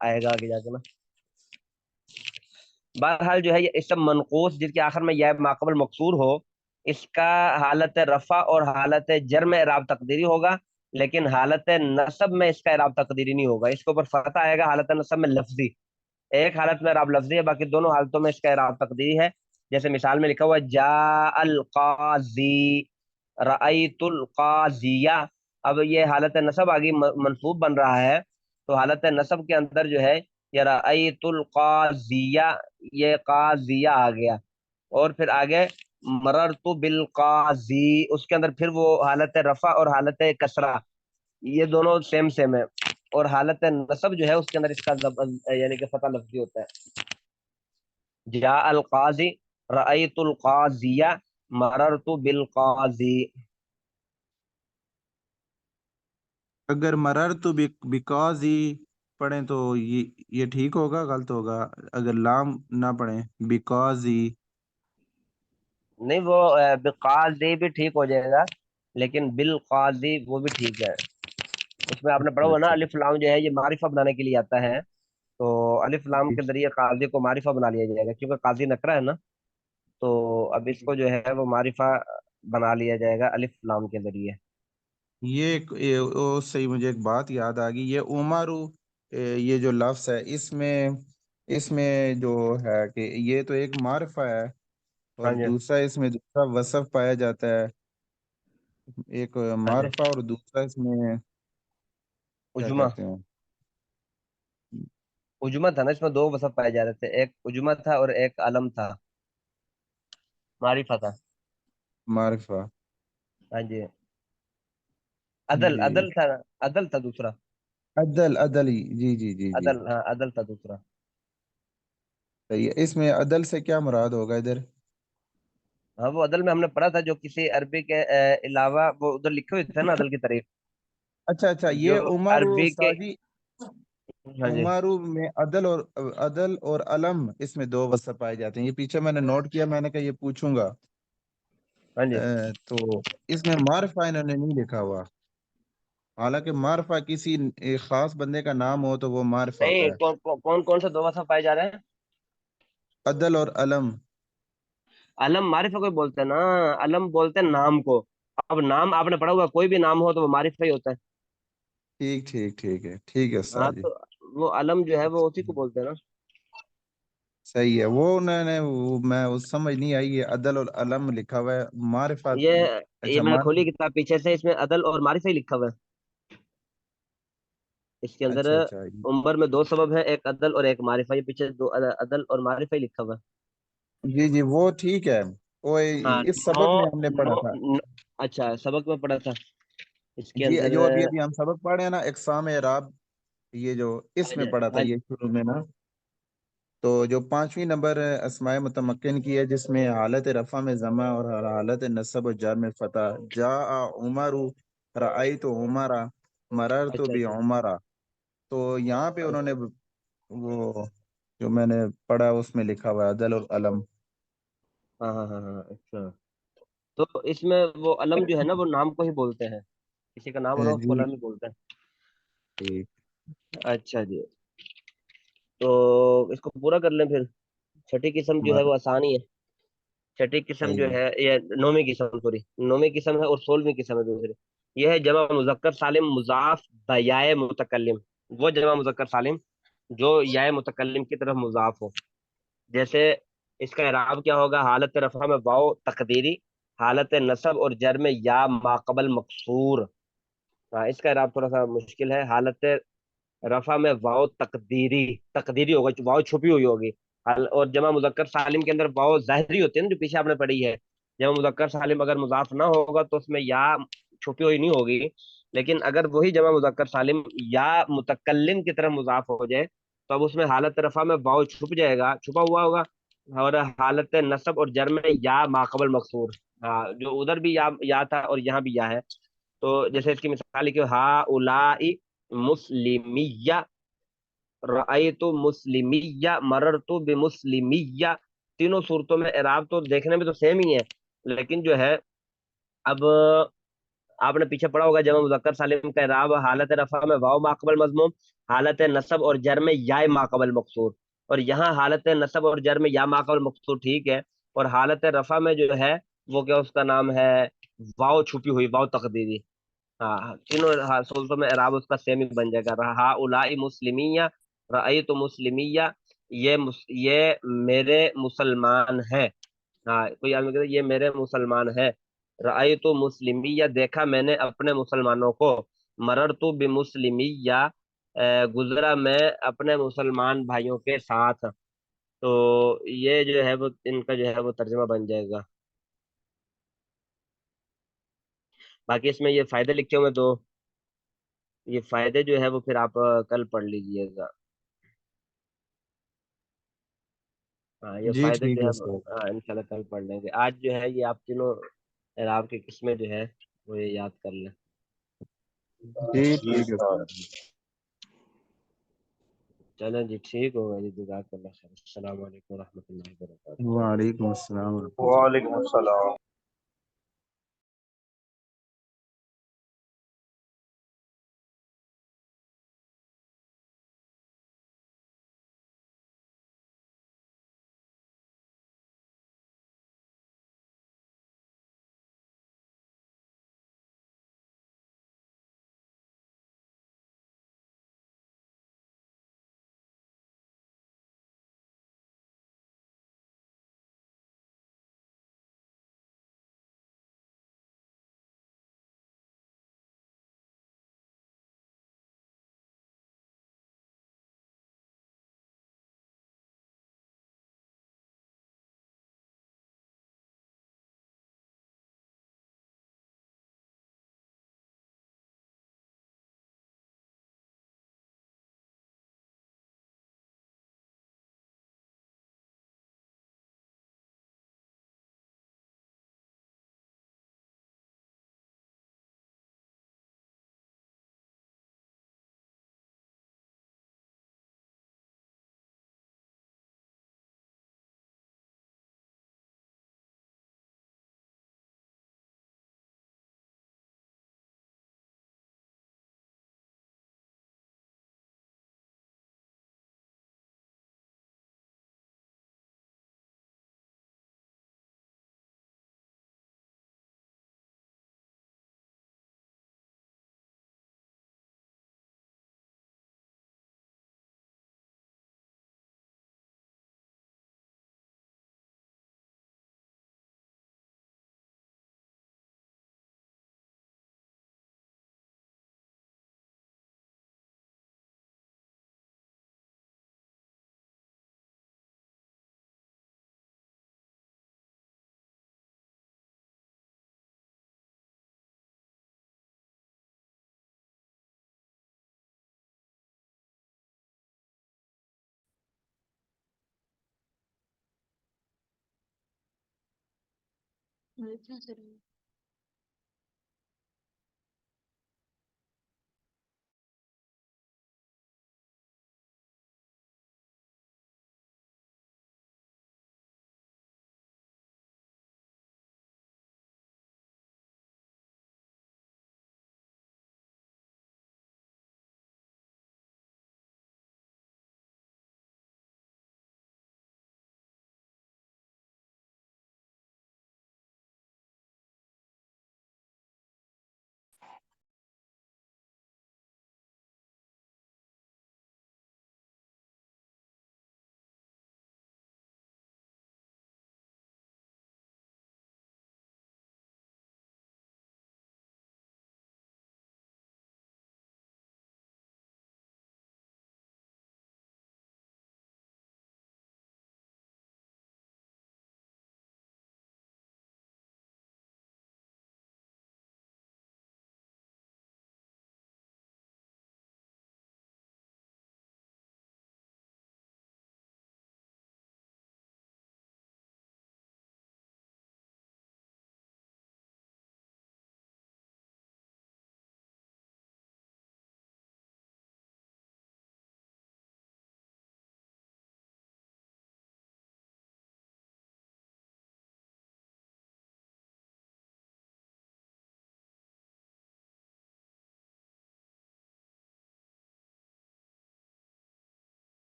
آئے گا آگے جا کے نا۔ بہرحال جو ہے یہ اسم منقوص جس کے آخر میں یا ماقبل مقصور ہو، اس کا حالت رفع اور حالت جر میں اعراب تقدیری ہوگا، لیکن حالت نصب میں اس کا اعراب تقدیری نہیں ہوگا۔ اس کے اوپر فتح آئے گا حالت نصب میں لفظی، ایک حالت میں اعراب لفظی ہے، باقی دونوں حالتوں میں اس کا اعراب تقدیری ہے۔ جیسے مثال میں لکھا ہوا ہے جاء القاضی، رأیت القاضیہ، اب یہ حالت نصب آگی منصوب بن رہا ہے، تو حالت نصب کے اندر جو ہے یہ رأیت القاضیہ، یہ قاضیہ آ گیا، اور پھر آگے مررت بالقاضی، اس کے اندر پھر وہ حالت رفع اور حالت کسرہ یہ دونوں سیم سیم ہے، اور حالت نصب جو ہے اس کے اندر اس کا یعنی کہ فتح لفظی ہوتا ہے۔ جاء القاضی، رأیت القاضیہ، مررت بالقاضی۔ اگر مرر تو بیکاز ہی پڑھیں تو یہ ٹھیک ہوگا غلط ہوگا؟ اگر لام نہ پڑھیں بیکاز ہی؟ نہیں وہ بقاضی بھی ٹھیک ہو جائے گا، لیکن بالقاضی وہ بھی ٹھیک ہے۔ اس میں آپ نے پڑھا اچھا ہوا نا اچھا الف لام جو ہے یہ معرفہ بنانے کے لیے آتا ہے، تو الف لام جی کے ذریعے قاضی کو معرفہ بنا لیا جائے گا، کیونکہ قاضی نکرہ ہے نا، تو اب اس جی۔ کو جو ہے وہ معرفہ بنا لیا جائے گا الف لام کے ذریعے۔ صحیح، مجھے ایک بات یاد آ گئی، یہ عمرو، یہ جو لفظ ہے اس میں جو ہے کہ یہ تو ایک معرفہ ہے، اور ہاں جی، دوسرا اس میں دوسرا وصف پایا جاتا ہے، ایک ہاں جی، معرفہ اور دوسرا اس میں کیا عجمہ، کہتے ہیں؟ عجمہ تھا نا، اس میں دو وصف پائے جا رہے تھے، ایک عجمہ تھا اور ایک علم تھا، معرفہ تھا۔ معرفہ، ہاں جی، عدل جی، عدل تھا، عدل تھا دوسرا، عدل عدل ہی، جی جی جی جی، عدل، ہاں عدل تھا دوسرا۔ صحیح ہے۔ اس میں عدل سے کیا مراد ہوگا ادھر؟ ہاں وہ عدل میں ہم نے پڑھا تھا جو کسی عربی کے علاوہ وہ ادھر لکھے ہوئے تھے نا عدل کی تعریف، اچھا اچھا، جو یہ عمر عربی کے، ساجی، ہاں جی، عمارو میں عدل اور علم، اس میں دو وصف پائے جاتے ہیں، یہ پیچھے میں نے نوٹ کیا، میں نے کہا یہ پوچھوں گا۔ ہاں جی، تو اس میں معرفہ انہوں نے نہیں لکھا ہوا، حالانکہ معرفہ کسی ایک خاص بندے کا نام ہو تو وہ معرفہ ہوتا نہیں ہے۔ کون کون سے دو وصف پائے جا رہے ہیں؟ عدل اور علم۔ علم معرفہ کو بولتے ہیں نا، علم بولتے ہیں نام کو، اب نام آپ نے پڑھا ہوا کوئی بھی نام ہو تو وہ معرفہ ہی ہوتا ہے۔ ٹھیک ٹھیک ٹھیک ہے، ٹھیک ہے ہاں استاد جی۔ تو وہ علم جو ہے وہ اسی کو بولتے ہیں نا۔ صحیح ہے، وہ انہوں نے میں اس سمجھ نہیں آئی، یہ عدل اور علم لکھا ہوا ہے، معرفت۔ یہ اچھا میں نے کھولی معرفت، کتاب پیچھے سے، اس میں عدل اور معرفہ ہی لکھا ہوا ہے، اس کے اندر اچھا اچھا، عمر میں دو سبب ہے، ایک عدل اور ایک معرفہ، یہ پیچھے دو عدل اور معرفہ ہی لکھا ہوا ہے۔ جی جی وہ ٹھیک ہے، وہ ہاں اس نو سبق میں ہم نے نو پڑھا تھا۔ اچھا سبق میں پڑھا تھا اس کے جی، اندر جو ابھی ہم سبق پڑھ رہے ہیں نا اقسام اعراب، یہ جو اس ہاں میں جی، پڑھا تھا ہاں یہ شروع میں نا، تو جو پانچویں نمبر اسماء متمکن کی ہے، جس میں حالت رفع میں ضمہ اور حالت نصب و جر میں فتح، جاء عمر، رأیت عمرا، مررت اچھا اچھا، بعمرا، تو یہاں پہ انہوں نے وہ جو میں نے پڑھا اس میں لکھا ہوا ہے عدل اور علم۔ ہاں ہاں ہاں ہاں، اچھا، تو اس میں وہ علم جو ہے نا وہ نام کو ہی بولتے ہیں، کسی کا نام ہو نا اس کو جی علم ہی بولتے ٹھیک۔ ہیں۔ اچھا جی، تو اس کو پورا کر لیں پھر۔ چھٹی قسم جو ہے وہ آسانی ہے، چھٹی قسم جو صحیح ہے، ہے یہ نویں قسم، سوری نویں قسم ہے اور 16ویں قسم ہے دوسری، یہ ہے جمع مذکر سالم مضاف بیائے متکلم، وہ جمع مذکر سالم جو یائے متکلم کی طرف مضاف ہو۔ جیسے اس کا اعراب کیا ہوگا، حالت رفع میں واو تقدیری، حالت نصب اور جر میں یا ماقبل مقصور. ہاں اس کا اعراب تھوڑا سا مشکل ہے. حالت رفع میں واو تقدیری ہوگا، واو چھپی ہوئی ہوگی. اور جمع مذکر سالم کے اندر واو ظاہری ہوتی ہے نا، جو پیچھے آپ نے پڑھی ہے. جمع مذکر سالم اگر مضاف نہ ہوگا تو اس میں یا چھپی ہوئی نہیں ہوگی. لیکن اگر وہی جمع مذکر سالم یا متکلم کی طرف مضاف ہو جائے تو اب اس میں حالت رفع میں واو چھپ جائے گا، چھپا ہوا ہوگا. اور حالت نصب اور جر میں یا ماقبل مقصور. ہاں جو ادھر بھی یا تھا اور یہاں بھی یا ہے. تو جیسے اس کی مثال ہے کہ ہا اولائی مسلمیہ، رأیت مسلمیہ، مررت بمسلمیہ. تینوں صورتوں میں اعراب تو دیکھنے میں تو سیم ہی ہے، لیکن جو ہے اب آپ نے پیچھے پڑھا ہوگا جمع مذکر سالم کا اعراب حالت رفع میں واو ماقبل مضموم، حالت نصب اور جر میں یا ماقبل مقصور. اور یہاں حالت نصب اور جر میں یا ماقبل مقصور ٹھیک ہے، اور حالت رفع میں جو ہے وہ کیا اس کا نام ہے، واو چھپی ہوئی، واو تقدیری. ہاں تینوں صورتوں میں اعراب اس کا سیم ہی بن جائے گا. ہا اولائی مسلمیہ، رأیت مسلمیہ، یہ میرے مسلمان ہیں. ہاں کوئی آدمی کہتا ہے یہ میرے مسلمان ہیں. رأیت مسلمیہ، دیکھا میں نے اپنے مسلمانوں کو. مررت بمسلمیہ، گزرا میں اپنے مسلمان بھائیوں کے ساتھ. تو یہ جو ہے وہ ان کا جو ہے وہ ترجمہ بن جائے گا. باقی اس میں یہ فائدے لکھے ہوئے دو، یہ فائدے جو ہے وہ پھر آپ کل پڑھ لیجئے گا. ہاں یہ جی فائدے جو ٹھیک ہے ہے سر. ہاں انشاءاللہ کل پڑھ لیں گے. آج جو ہے یہ آپ تینوں اعراب کی قسمیں جو ہے وہ یہ یاد کر لیں. جی جی ٹھیک ہے سر. سر. چلیں جی ٹھیک ہوگا جی. جزاک اللہ خیر. السلام علیکم ورحمۃ اللہ وبرکاتہ. وعلیکم السلام ورحمۃ اللہ. وعلیکم السلام.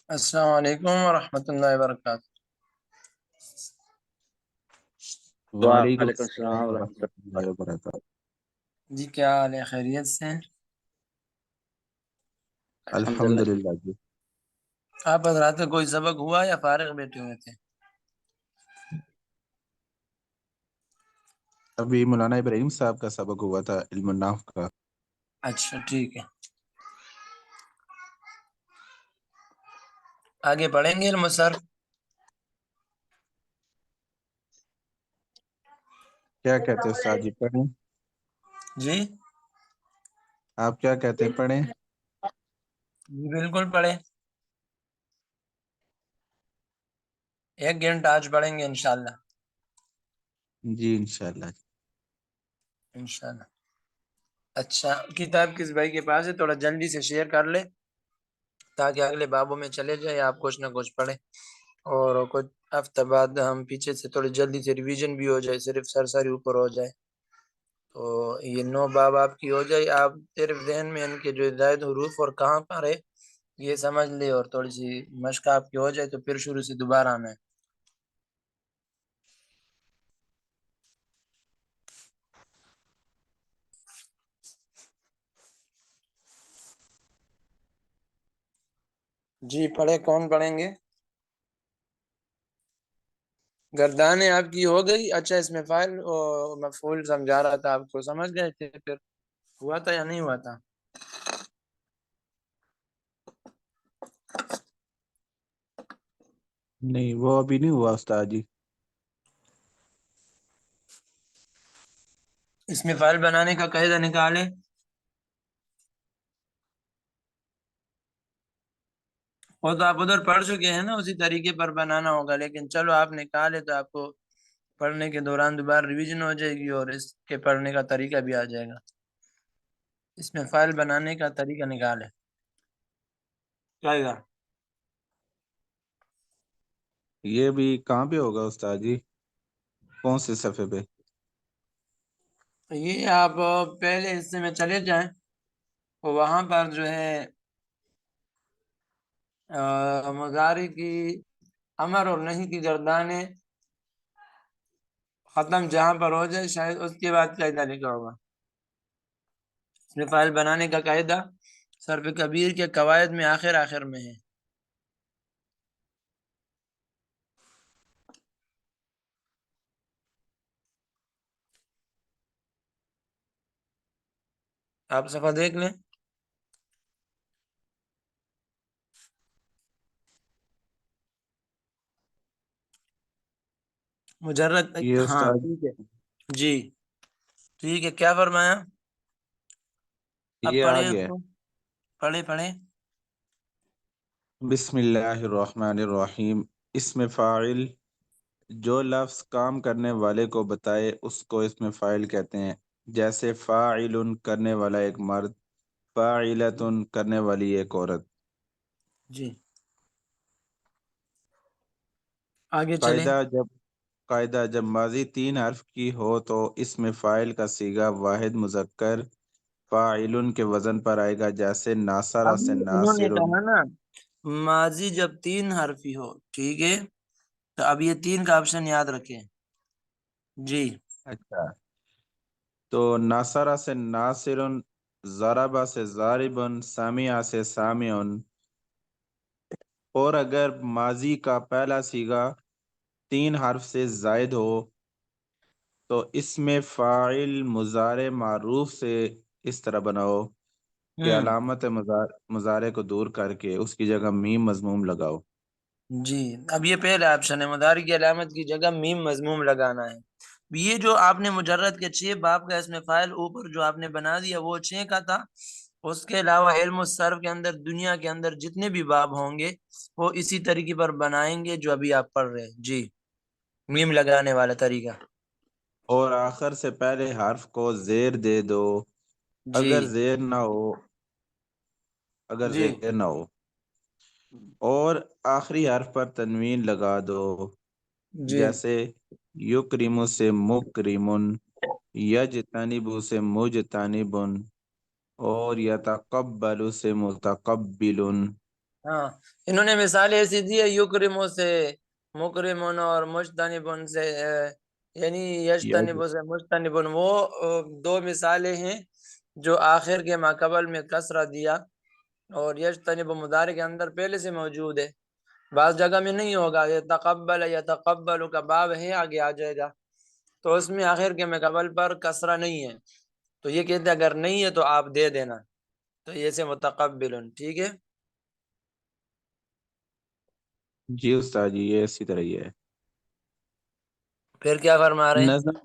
السلام علیکم ورحمۃ اللہ وبرکاتہ. وعلیکم وعلیکم السلام السلام ورحمۃ ورحمۃ اللہ وبرکاتہ. جی کیا حال ہے؟ خیریت سے ہیں؟ اللہ الحمد الحمد للہ. للہ جی. آپ حضرات کا کوئی سبق ہوا یا فارغ بیٹھے ہوئے تھے؟ ابھی مولانا ابراہیم صاحب کا سبق ہوا تھا علم النحو کا. اچھا ٹھیک ہے، آگے پڑھیں گے علم الصرف. کیا کہتے ہیں استاد جی، پڑھیں؟ جی آپ کیا کہتے ہیں، پڑھیں؟ جی بالکل پڑھیں، 1 گھنٹہ آج پڑھیں گے انشاءاللہ. جی انشاءاللہ. انشاءاللہ. اچھا کتاب کس بھائی کے پاس ہے؟ تھوڑا جلدی سے شیئر کر لے تاکہ اگلے بابوں میں چلے جائے، آپ کچھ نہ کچھ پڑھیں اور کچھ ہفتہ بعد ہم پیچھے سے تھوڑی جلدی سے ریویژن بھی ہو جائے، صرف سرسری اوپر ہو جائے تو یہ 9 باب آپ کی ہو جائے. آپ صرف ذہن میں ان کے جو زائد حروف اور کہاں پر ہے یہ سمجھ لے اور تھوڑی سی مشق آپ کی ہو جائے تو پھر شروع سے دوبارہ آنا ہے. جی پڑھے، کون پڑھیں گے؟ گردانیں آپ کی ہو گئی. اچھا اس میں فاعل اور مفعول سمجھا رہا تھا آپ کو، سمجھ گئے تھے؟ پھر ہوا تھا یا نہیں ہوا تھا؟ نہیں وہ ابھی نہیں ہوا استاد جی. اس میں فائل بنانے کا قاعدہ نکالے. وہ تو آپ ادھر پڑھ چکے ہیں نا، اسی طریقے پر بنانا ہوگا، لیکن چلو آپ نکالے تو آپ کو پڑھنے کے دوران دوبارہ ریویژن ہو جائے گی اور اس کے پڑھنے کا طریقہ بھی آ جائے گا. اس میں فائل بنانے کا طریقہ نکالے کیا گا. یہ بھی کہاں پہ ہوگا استاد جی، کون سے صفحے پہ؟ یہ آپ پہلے حصے میں چلے جائیں، وہاں پر جو ہے مضارع کی امر اور نہیں کی گردانیں ختم جہاں پر ہو جائے شاید اس کے بعد قاعدہ لکھا ہوگا. اس میں فائل بنانے کا قاعدہ صرف کبیر کے قواعد میں آخر میں ہے. آپ صفحہ دیکھ لیں. مجرد یہ ہاں استاد ٹھیک ہے جی ٹھیک ہے. کیا فرمایا؟ اب یہ آ پڑھے اس گیا. کو، پڑھے. بسم اللہ الرحمن الرحیم. اسم فاعل جو لفظ کام کرنے والے کو بتائے اس کو اسم فاعل کہتے ہیں. جیسے فاعل کرنے والا ایک مرد، فاعلۃ کرنے والی ایک عورت. جی آگے چلیں. قاعدہ جب ماضی 3 حرف کی ہو تو اسم فاعل کا صیغہ واحد مذکر فاعل کے وزن پر آئے گا. جیسے ناصرہ ابھی سے انہوں نے ناصر. کہا نا ماضی جب 3 حرفی ہو، ٹھیک ہے، تو اب یہ 3 کا آپشن یاد رکھیں. جی اچھا تو ناصرہ سے ناصر، ضربہ سے ضارب، سامعہ سے سامع. اور اگر ماضی کا پہلا صیغہ 3 حرف سے زائد ہو تو اسم فاعل مضارع معروف سے اس طرح بناؤ کہ علامت مضارع کو دور کر کے اس کی جگہ میم مضموم لگاؤ. جی اب یہ پہلا آپشن ہے، مضارع کی علامت کی جگہ میم مضموم لگانا ہے. یہ جو آپ نے مجرد کے 6 باب کا اسم فاعل اوپر جو آپ نے بنا دیا وہ 6 کا تھا. اس کے علاوہ علم الصرف کے اندر دنیا کے اندر جتنے بھی باب ہوں گے وہ اسی طریقے پر بنائیں گے جو ابھی آپ پڑھ رہے ہیں. جی میم لگانے والا طریقہ. اور آخر سے پہلے حرف کو زیر دے دو جی اگر زیر جی نہ ہو اور آخری حرف پر تنوین لگا دو. جی جیسے یکرم سے مکرمن، یجتنب سے مجتنبن. اور یتقبل سے متقبل. ہاں انہوں نے مثال ایسی دی ہے، یکرمو سے مکرمون اور مجتنبن سے یعنی یجتنبو سے مجتنبن، وہ دو مثالیں ہیں جو آخر کے ماقبل میں کسرہ دیا، اور یجتنب مضارع کے اندر پہلے سے موجود ہے، بعض جگہ میں نہیں ہوگا، یتقبل یتقبل کا باب ہے آگے آ جائے گا، تو اس میں آخر کے ماقبل پر کسرہ نہیں ہے، تو یہ کہتے ہیں اگر نہیں ہے تو آپ دے دینا، تو یہ سے متقبل، ٹھیک ہے۔ جی استاد جی، یہ اسی طرح ہی ہے. پھر کیا فرما رہے ہیں؟ نظم.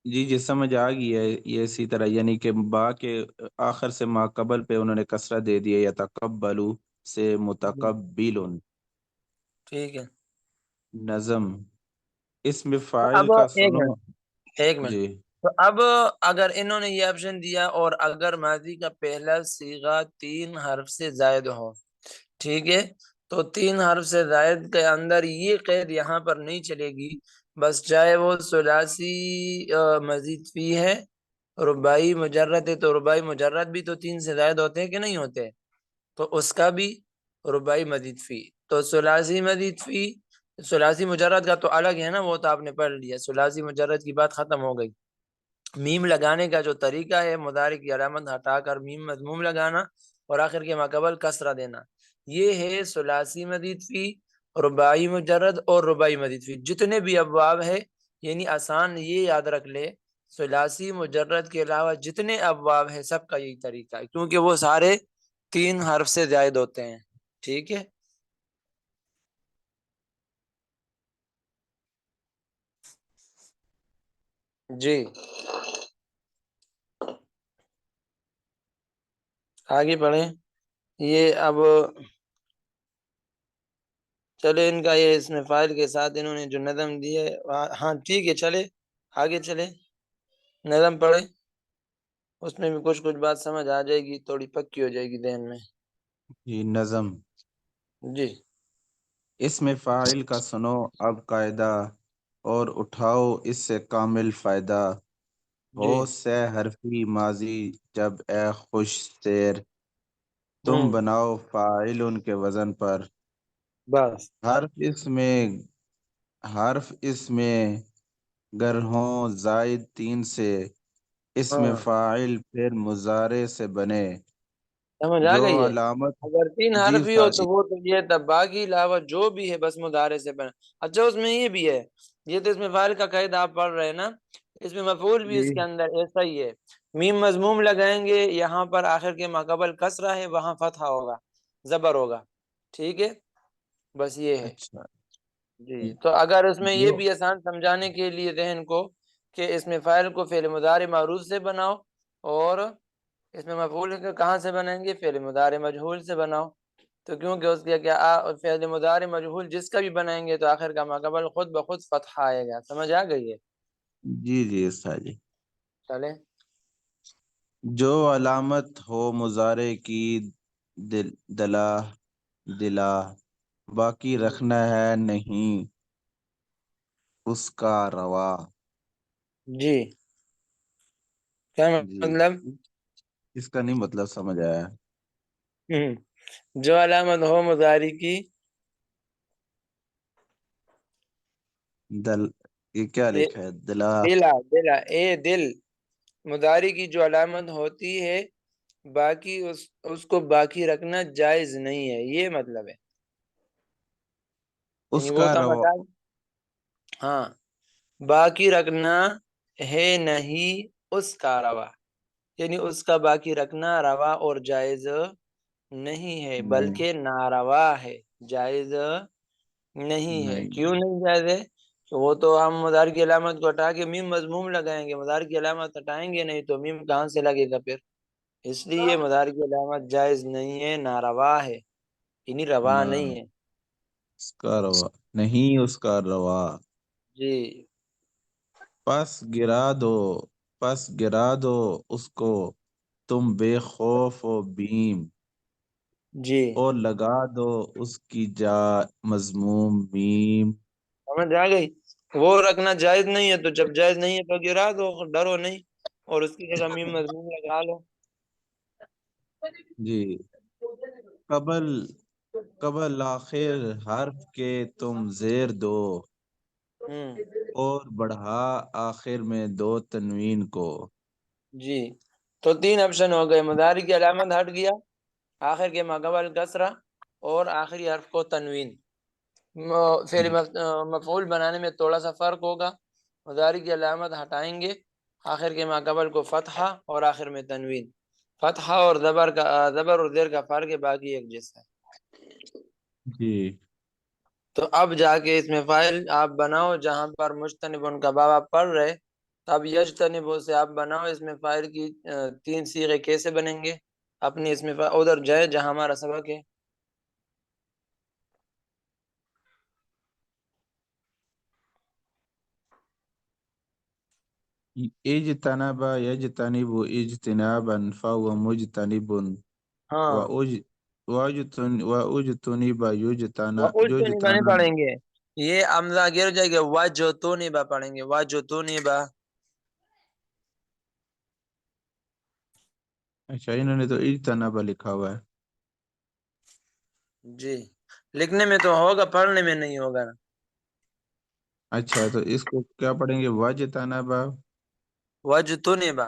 جی جی سمجھ آ گئی ہے، یہ اسی طرح یعنی کہ با کے آخر سے ما قبل پہ انہوں نے کسرہ دے دیا، یتقبلو سے متقبل. ٹھیک ہے۔ نظم اس میں تو فاعل اب کا ایک سنو. منٹ ایک منٹ، جی تو اب اگر انہوں نے یہ آپشن دیا اور اگر ماضی کا پہلا صیغہ 3 حرف سے زائد ہو، ٹھیک ہے، تو 3 حرف سے زائد کے اندر یہ قید یہاں پر نہیں چلے گی، بس چاہے وہ ثلاثی مزید فی ہے، رباعی مجرد ہے، تو رباعی مجرد بھی تو 3 سے زائد ہوتے ہیں کہ نہیں ہوتے، تو اس کا بھی رباعی مزید فی، تو ثلاثی مزید فی، ثلاثی مجرد کا تو الگ ہے نا، وہ تو آپ نے پڑھ لیا، ثلاثی مجرد کی بات ختم ہو گئی۔ میم لگانے کا جو طریقہ ہے، مضارع کی علامت ہٹا کر میم مضموم لگانا اور آخر کے ماقبل کسرہ دینا، یہ ہے ثلاثی مزید فی، رباعی مجرد اور رباعی مزید فی، جتنے بھی ابواب ہے، یعنی آسان یہ یاد رکھ لے، ثلاثی مجرد کے علاوہ جتنے ابواب ہے سب کا یہی طریقہ ہے، کیونکہ وہ سارے 3 حرف سے زائد ہوتے ہیں، ٹھیک ہے۔ جی آگے پڑھیں، یہ اب چلے ان کا یہ اس میں فائل کے ساتھ انہوں نے جو نظم دی ہے، ہاں ٹھیک ہے، چلے آگے چلے، نظم پڑھے، اس میں بھی کچھ بات سمجھ آ جائے گی، تھوڑی پکی ہو جائے گی ذہن میں۔ جی نظم جی اس میں فاعل کا سنو اب قاعدہ، اور اٹھاؤ اس سے کامل فائدہ، ہو جی سے حرفی ماضی جب اے خوش سیر، تم ہوں بناؤ فاعل ان کے وزن پر، بس حرف اس میں گر ہوں زائد 3 سے، اس میں ہاں فاعل پھر مضارع سے بنے، سمجھ آ جو گئی ہے، علامت. اگر 3 جی حرف ہی ہو استاد تو جی. وہ تو یہ تھا، باقی علاوہ جو بھی ہے بس مضارع سے بنا۔ اچھا اس میں یہ بھی ہے، یہ تو اس میں فاعل کا قید آپ پڑھ رہے ہیں نا، اس میں مفعول بھی جی اس کے اندر ایسا ہی ہے، میم مضموم لگائیں گے، یہاں پر آخر کے ماقبل کسرہ ہے، وہاں فتحہ ہوگا، زبر ہوگا، ٹھیک ہے، بس یہ ہے۔ اچھا. جی تو اگر اس میں یہ جو بھی آسان سمجھانے کے لیے ذہن کو کہ اس میں فاعل کو فعل مضارع معروف سے بناؤ، اور اس میں مفعول کو کہاں سے بنائیں گے، فعل مضارع مجہول سے بناؤ، تو کیونکہ اس کے کیا فعل مضارع مجہول جس کا بھی بنائیں گے تو آخر کا ماقبل خود بخود فتح آئے گا، سمجھ آ گئی ہے؟ جی جی استاد جی. چلیں جو علامت ہو مضارع کی دلا دلا، باقی رکھنا ہے نہیں اس کا روا. جی کیا جی مطلب؟ اس کا نہیں مطلب سمجھ آیا. جو علامت ہو مضارع کی دل یہ کیا لکھا ہے دلا. دلا اے دل، مضارع کی جو علامت ہوتی ہے، باقی اس کو باقی رکھنا جائز نہیں ہے، یہ مطلب ہے، اس یعنی وہ کا تو روا. بتا، ہاں باقی رکھنا ہے نہیں اس کا روا، یعنی اس کا باقی رکھنا روا اور جائز نہیں ہے، نہیں بلکہ ناروا ہے، جائز نہیں ہے۔ نہیں کیوں نہیں جائز ہے؟ کہ وہ تو ہم مضارع کی علامت کو ہٹا کے میم مضموم لگائیں گے، مضارع کی علامت ہٹائیں گے نہیں تو میم کہاں سے لگے گا پھر، اس لیے مضارع کی علامت جائز نہیں ہے، ناروا ہے، یعنی روا نہ نہیں ہے۔ اس کا روا نہیں اس کا روا. جی پس گرا دو اس کو تم بے خوف و بیم، جی اور لگا دو اس کی جا مضموم میم. سمجھ آ گئی، وہ رکھنا جائز نہیں ہے، تو جب جائز نہیں ہے تو گرا دو، ڈرو نہیں، اور اس کی جگہ میم مضموم لگا لو، جی قبل قبل آخر حرف کے تم زیر دو ہوں اور بڑھا آخر میں دو تنوین کو. جی تو 3 آپشن ہو گئے، مضارع کی علامت ہٹ گیا، آخر کے ماقبل کسرہ، اور آخری حرف کو تنوین. فعل مفعول بنانے میں تھوڑا سا فرق ہوگا، مضارع کی علامت ہٹائیں گے، آخر کے ماقبل کو فتحہ اور آخر میں تنوین. فتحہ اور زبر اور زیر کا فرق ہے، باقی ایک جیسا ہے. جی تو اب جا کے اس میں فائل آپ بناؤ، جہاں پر مجتنبن کا باب آپ پڑھ رہے، اب یجتنبو سے آپ بناؤ اس میں فائل کی 3 صیغے کیسے بنیں گے. اپنی اس میں ادھر جائے جہاں ہمارا سبق ہے. اجتنب یجتنب اجتنابا فهو مجتنب ہاں واجتنب وَأُجْتُنِبَ نہیں یجتنب. پڑھیں گے، یہ امزہ گر جائے گا، وَجْتُنِبَ پڑھیں گے، وَجْتُنِبَ. اچھا انہوں نے تو اجتنب لکھا ہوا ہے. جی لکھنے میں تو ہوگا، پڑھنے میں نہیں ہوگا نا. اچھا تو اس کو کیا پڑھیں گے؟ واجتنب. وَجْتُنِبَ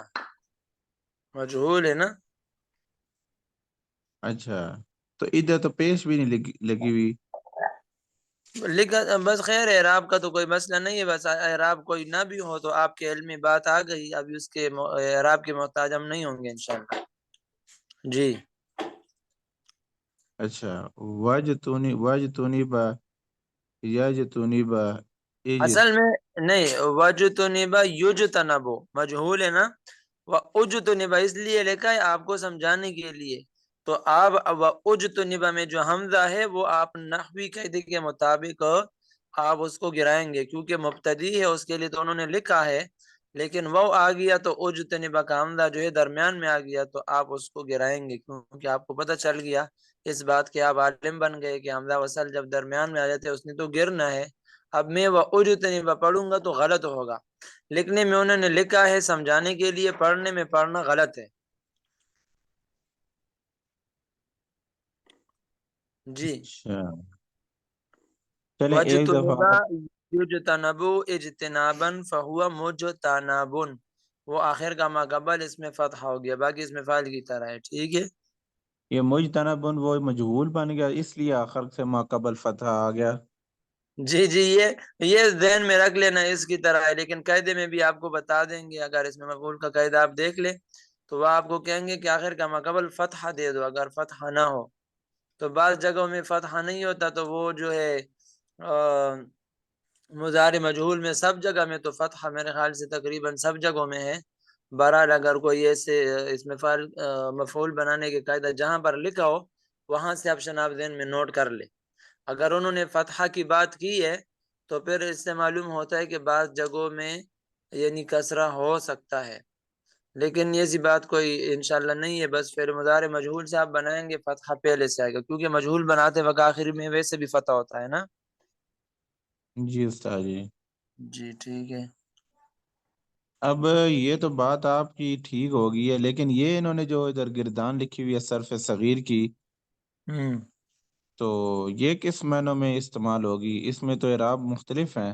مجہول ہے نا. اچھا تو ادھر تو پیش بھی نہیں لگی ہوئی. لکھا بس خیر اعراب کا تو کوئی مسئلہ نہیں ہے، بس اعراب کوئی نہ بھی ہو تو آپ کے علم میں بات آ گئی، ابھی اس کے اعراب کے محتاج ہم نہیں ہوں گے انشاءاللہ. جی اچھا واجتنب یجتنب اصل میں نہیں، وَجْتُنِبَ یُجْتَنَبُ مجہول ہے نا، وَأُجْتُنِبَ اس لیے لکھا ہے آپ کو سمجھانے کے لیے. تو آپ وَأُجْتُنِبَ میں جو حمزہ ہے وہ آپ نحوی قاعدے کے مطابق آپ اس کو گرائیں گے، کیونکہ مبتدی ہے اس کے لیے تو انہوں نے لکھا ہے، لیکن وہ آ گیا تو اجتنبا کا حمزہ جو ہے درمیان میں آ گیا تو آپ اس کو گرائیں گے، کیونکہ آپ کو پتہ چل گیا اس بات کے، آپ عالم بن گئے کہ حمزہ وصل جب درمیان میں آ جاتے اس نے تو گرنا ہے. اب میں وہ اجتنبا پڑھوں گا تو غلط ہوگا، لکھنے میں انہوں نے لکھا ہے سمجھانے کے لیے، پڑھنے میں پڑھنا غلط ہے. جی اچھا چلیں ایک دفعہ وَجْتُنِبَ آپ. یُجْتَنَبُ اجتنابًا فَهُوَ مُجْتَنَبٌ، وہ آخر کا ماقبل اس میں فتح ہو گیا، باقی اس میں فاعل کی طرح ہے. ٹھیک ہے یہ مجتنب وہ مجہول بن گیا اس لیے آخر سے ماقبل فتح آ گیا. جی جی یہ ذہن میں رکھ لینا اس کی طرح ہے، لیکن قاعدے میں بھی آپ کو بتا دیں گے. اگر اس میں مفعول کا قاعدہ آپ دیکھ لیں تو وہ آپ کو کہیں گے کہ آخر کا ماقبل فتح دے دو. اگر فتح نہ ہو تو بعض جگہوں میں فتح نہیں ہوتا تو وہ جو ہے مضارع مجہول میں سب جگہ میں تو فتح میرے خیال سے تقریباً سب جگہوں میں ہے. بہرحال اگر کوئی ایسے اس میں مفعول بنانے کے قاعدہ جہاں پر لکھا ہو وہاں سے آپشن آپ ذہن میں نوٹ کر لے. اگر انہوں نے فتحہ کی بات کی ہے تو پھر اس سے معلوم ہوتا ہے کہ بعض جگہوں میں یعنی کسرہ ہو سکتا ہے، لیکن یہ سی بات کوئی انشاءاللہ نہیں ہے. بس پھر مضارع مجہول سے آپ بنائیں گے فتحہ پہلے سے آئے گا، کیونکہ مجہول بناتے وقت آخر میں ویسے بھی فتح ہوتا ہے نا. جی استاد جی. جی ٹھیک ہے. اب یہ تو بات آپ کی ٹھیک ہوگی ہے، لیکن یہ انہوں نے جو ادھر گردان لکھی ہوئی ہے صرف صغیر کی، تو یہ کس معنوں میں استعمال ہوگی؟ اس میں تو اعراب مختلف ہیں.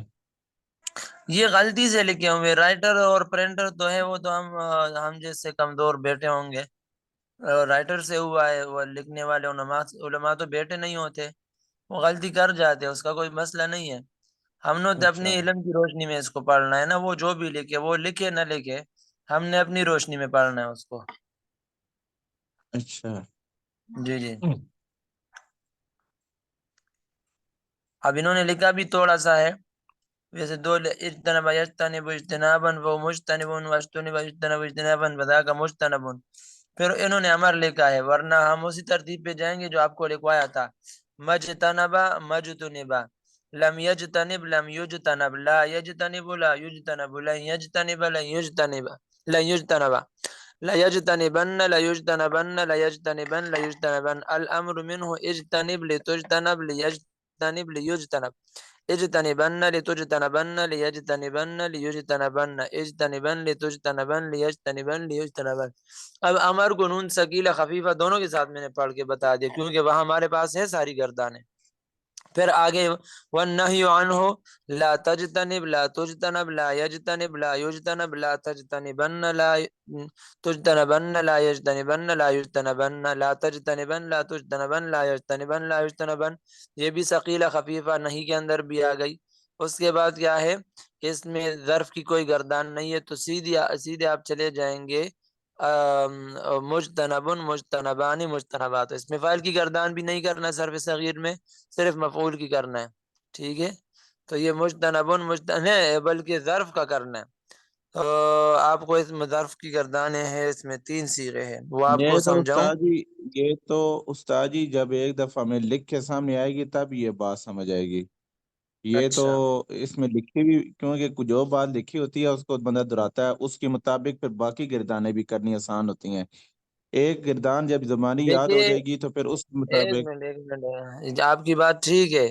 یہ غلطی سے لکھے ہوئے، رائٹر اور پرنٹر تو ہے وہ تو ہم جیسے کمزور بیٹے ہوں گے، رائٹر سے ہوا ہے، وہ لکھنے والے علماء تو بیٹے نہیں ہوتے، وہ غلطی کر جاتے، اس کا کوئی مسئلہ نہیں ہے. ہم نے تو اچھا اپنی علم کی روشنی میں اس کو پڑھنا ہے نا، وہ جو بھی لکھے وہ لکھے نہ لکھے ہم نے اپنی روشنی میں پڑھنا ہے اس کو. اچھا جی جی اب انہوں نے لکھا بھی تھوڑا سا ہے ویسے دو اجتنب یجتنب اجتنابا وہ مجتنب واجتنب اجتنب اجتنابا وذاک مجتنب. پھر انہوں نے امر لکھا ہے، ورنہ ہم اسی ترتیب پہ جائیں گے جو آپ کو لکھوایا تھا. مجتنبا مجتنبا، لم یجتنب لم یجتنب، لا یجتنب لا یجتنب، لن یجتنب لن یجتنب لن یجتنبا، لا یجتنبن لا یجتنبن لا یجتنبن لا یجتنبن، الامر منه اجتنب لتجتنب لیجتنب یجتنب لیجتنب، اجتنبن لتجتنبن لیجتنبن لیجتنبن، اجتنبن لتجتنبن لیجتنبن لیجتنبن۔ اب امر کو نون ثقیلہ خفیفہ دونوں کے ساتھ میں نے پڑھ کے بتا دیا، کیونکہ وہاں ہمارے پاس ہے ساری گردانیں۔ پھر آگے والنہی عنہ لا تجتنب لا تجتنب لا یجتنب لا یجتنب لا تجتنبن لا تجتنبن لا یجتنبن لا یجتنبن لا تجتنبن لا تجتنبن لا یجتنبن لا یجتنبن، یہ بھی ثقیلہ خفیفہ نہیں کے اندر بھی آ گئی۔ اس کے بعد کیا ہے، اس میں ظرف کی کوئی گردان نہیں ہے، تو سیدھے آپ چلے جائیں گے مجتنبن مجتنبان مجتنبات، اس میں فاعل کی گردان بھی نہیں کرنا صرف صغیر میں، صرف مفعول کی کرنا ہے، ٹھیک ہے۔ تو یہ مجتنبن نہیں بلکہ ظرف کا کرنا ہے، تو آپ کو اس میں ظرف کی گردانیں ہیں، اس میں 3 صیغے ہیں، وہ آپ کو سمجھاؤں۔ یہ تو استاد جی جب ایک دفعہ میں لکھ کے سامنے آئے گی تب یہ بات سمجھ آئے گی، یہ تو اچھا اس میں لکھی بھی، کیونکہ جو بات لکھی ہوتی ہے اس کو بندہ دہراتا ہے، اس کے مطابق پھر باقی گردانیں بھی کرنی آسان ہوتی ہیں۔ ایک گردان جب زبانی یاد ہو دیکھیے، جائے گی تو پھر اس کے ایک مطابق۔ منٹ ایک منٹ، آپ کی بات ٹھیک ہے،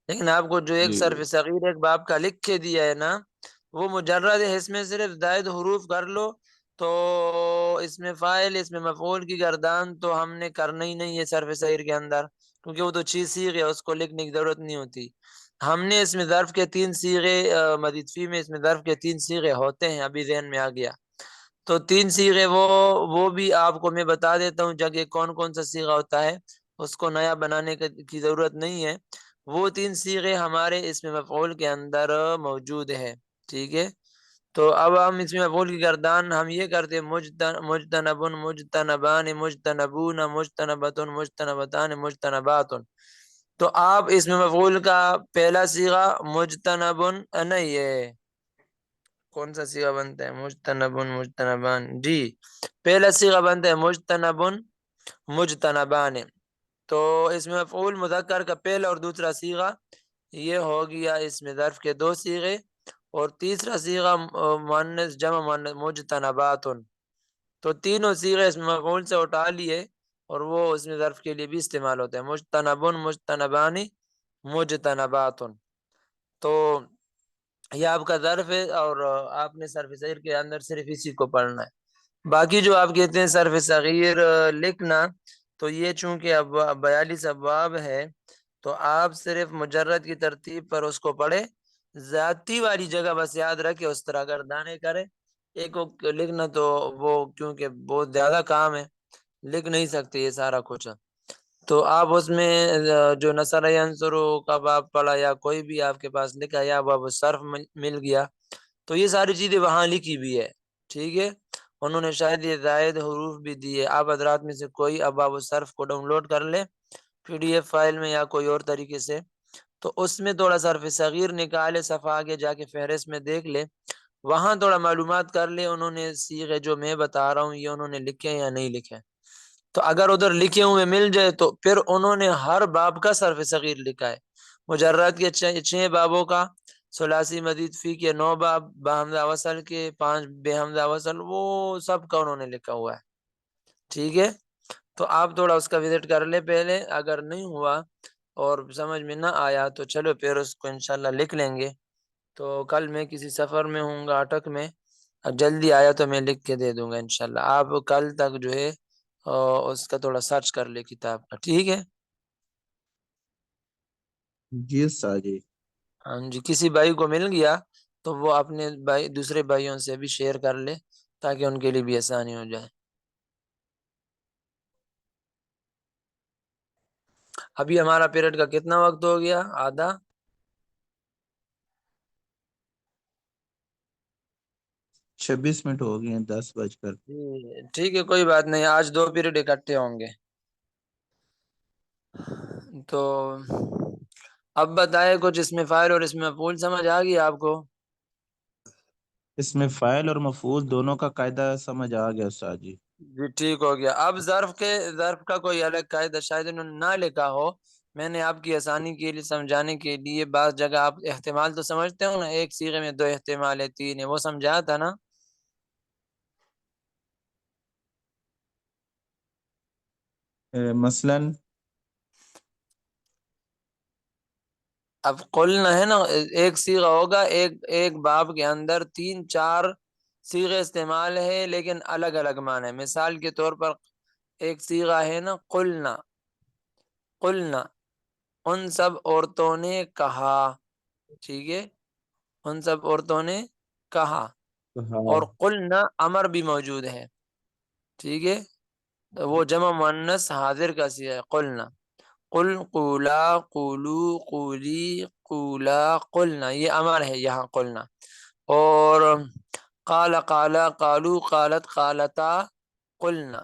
لیکن آپ کو جو ایک جی صرف صغیر ایک باب کا لکھ کے دیا ہے نا، وہ مجرد ہے، اس میں صرف زائد حروف کر لو تو اس میں فاعل اس میں مفعول کی گردان تو ہم نے کرنا ہی نہیں ہے صرف صغیر کے اندر، کیونکہ وہ تو چیز صیغ ہے، اس کو لکھنے کی ضرورت نہیں ہوتی۔ ہم نے اس میں ظرف کے 3 صیغے مزید فی میں اس میں ظرف کے 3 صیغے ہوتے ہیں، ابھی ذہن میں آ گیا، تو 3 صیغے وہ بھی آپ کو میں بتا دیتا ہوں، جگہ کون کون سا صیغہ ہوتا ہے، اس کو نیا بنانے کی ضرورت نہیں ہے، وہ 3 صیغے ہمارے اس میں مفعول کے اندر موجود ہے، ٹھیک ہے۔ تو اب ہم اس میں مفعول کی گردان ہم یہ کرتے ہیں مجتنبن مجتنبان مجتنبون مجتنبتن مجتنبتان مجتنبات، تو آپ اس میں مفعول کا پہلا صیغہ مجتنبن نہیں ہے، کون سا صیغہ بنتا ہے، مجتنبن مجتنبان، جی پہلا صیغہ بنتا ہے مجتنبن مجتنبان، تو اس میں مفعول مذکر کا پہلا اور دوسرا صیغہ یہ ہو گیا اس میں ظرف کے 2 صیغے، اور تیسرا صیغہ مؤنث جمع مؤنث مجتنبات، تو تینوں صیغے اس میں مفعول سے اٹھا لیے اور وہ اس میں ظرف کے لیے بھی استعمال ہوتے ہیں، مجتنبن مجتنبان مجتنبات، تو یہ آپ کا ظرف ہے اور آپ نے صرف صغیر کے اندر صرف اسی کو پڑھنا ہے۔ باقی جو آپ کہتے ہیں صرف صغیر لکھنا، تو یہ چونکہ اب 42 ابواب ہے، تو آپ صرف مجرد کی ترتیب پر اس کو پڑھے، ذاتی والی جگہ بس یاد رکھے، اس طرح گردانے کرے، ایک کو لکھنا تو وہ کیونکہ بہت زیادہ کام ہے، لکھ نہیں سکتے یہ سارا کچھ، تو آپ اس میں جو نصر ینصرو کا باب پڑھا یا کوئی بھی آپ کے پاس لکھا یا باب صرف مل گیا، تو یہ ساری چیزیں وہاں لکھی بھی ہے، ٹھیک ہے۔ انہوں نے شاید یہ زائد حروف بھی دیے، آپ حضرات میں سے کوئی اب باب صرف کو ڈاؤن لوڈ کر لے PDF فائل میں یا کوئی اور طریقے سے، تو اس میں تھوڑا صرف صغیر نکالے، صفحہ آگے جا کے فہرست میں دیکھ لے، وہاں تھوڑا معلومات کر لے انہوں نے صیغے جو میں بتا رہا ہوں یہ انہوں نے لکھے ہیں یا نہیں لکھے، تو اگر ادھر لکھے ہوئے مل جائے تو پھر انہوں نے ہر باب کا صرف صغیر لکھا ہے، مجرد کے 6 بابوں کا، ثلاثی مزید فی کے 9 باب، بحمزہ وصل کے 5 بے حمزہ وصل، وہ سب کا انہوں نے لکھا ہوا ہے، ٹھیک ہے۔ تو آپ تھوڑا اس کا وزٹ کر لیں پہلے، اگر نہیں ہوا اور سمجھ میں نہ آیا تو چلو پھر اس کو انشاءاللہ لکھ لیں گے، تو کل میں کسی سفر میں ہوں گا اٹک میں، جلدی آیا تو میں لکھ کے دے دوں گا انشاءاللہ، آپ کل تک جو ہے اس کا تھوڑا سرچ کر لے کتاب کا، ٹھیک ہے۔ جی استاد جی۔ ہاں جی، کسی بھائی کو مل گیا تو وہ اپنے بھائی دوسرے بھائیوں سے بھی شیئر کر لے تاکہ ان کے لیے بھی آسانی ہو جائے۔ ابھی ہمارا پیریڈ کا کتنا وقت ہو گیا؟ آدھا؟ 26 منٹ ہو گئے ہیں، 10 بج کر۔ جی ٹھیک ہے، کوئی بات نہیں، آج 2 پیریڈ اکٹھے ہوں گے، تو اب بتائے کچھ اس میں فاعل اور اس میں مفعول سمجھ آ گئی آپ کو؟ اس میں فاعل اور مفعول دونوں کا قاعدہ سمجھ آ گیا استاد جی۔ جی ٹھیک ہو گیا۔ اب ظرف کا کوئی الگ قاعدہ شاید انہوں نے نہ لکھا ہو، میں نے آپ کی آسانی کے لیے سمجھانے کے لیے بعض جگہ آپ احتمال تو سمجھتے ہو نا، ایک صیغے میں 2 احتمال ہے، 3 ہے، وہ سمجھایا تھا نا؟ مثلاً اب قلنا ہے نا، ایک صیغہ ہوگا، ایک باب کے اندر 3-4 صیغے استعمال ہے لیکن الگ الگ معنی. مثال کے طور پر ایک صیغہ ہے نا قلنا، قلنا ان سب عورتوں نے کہا، ٹھیک ہے، ان سب عورتوں نے کہا. اور قلنا امر بھی موجود ہے، ٹھیک ہے، وہ جمع مؤنث حاضر کا صیغہ ہے قلنا. قل، قولا، قولو، قولی، قولا، قلنا، یہ امر ہے یہاں قلنا. اور قال، قالا، قالو، قالت، قالتا، قلنا،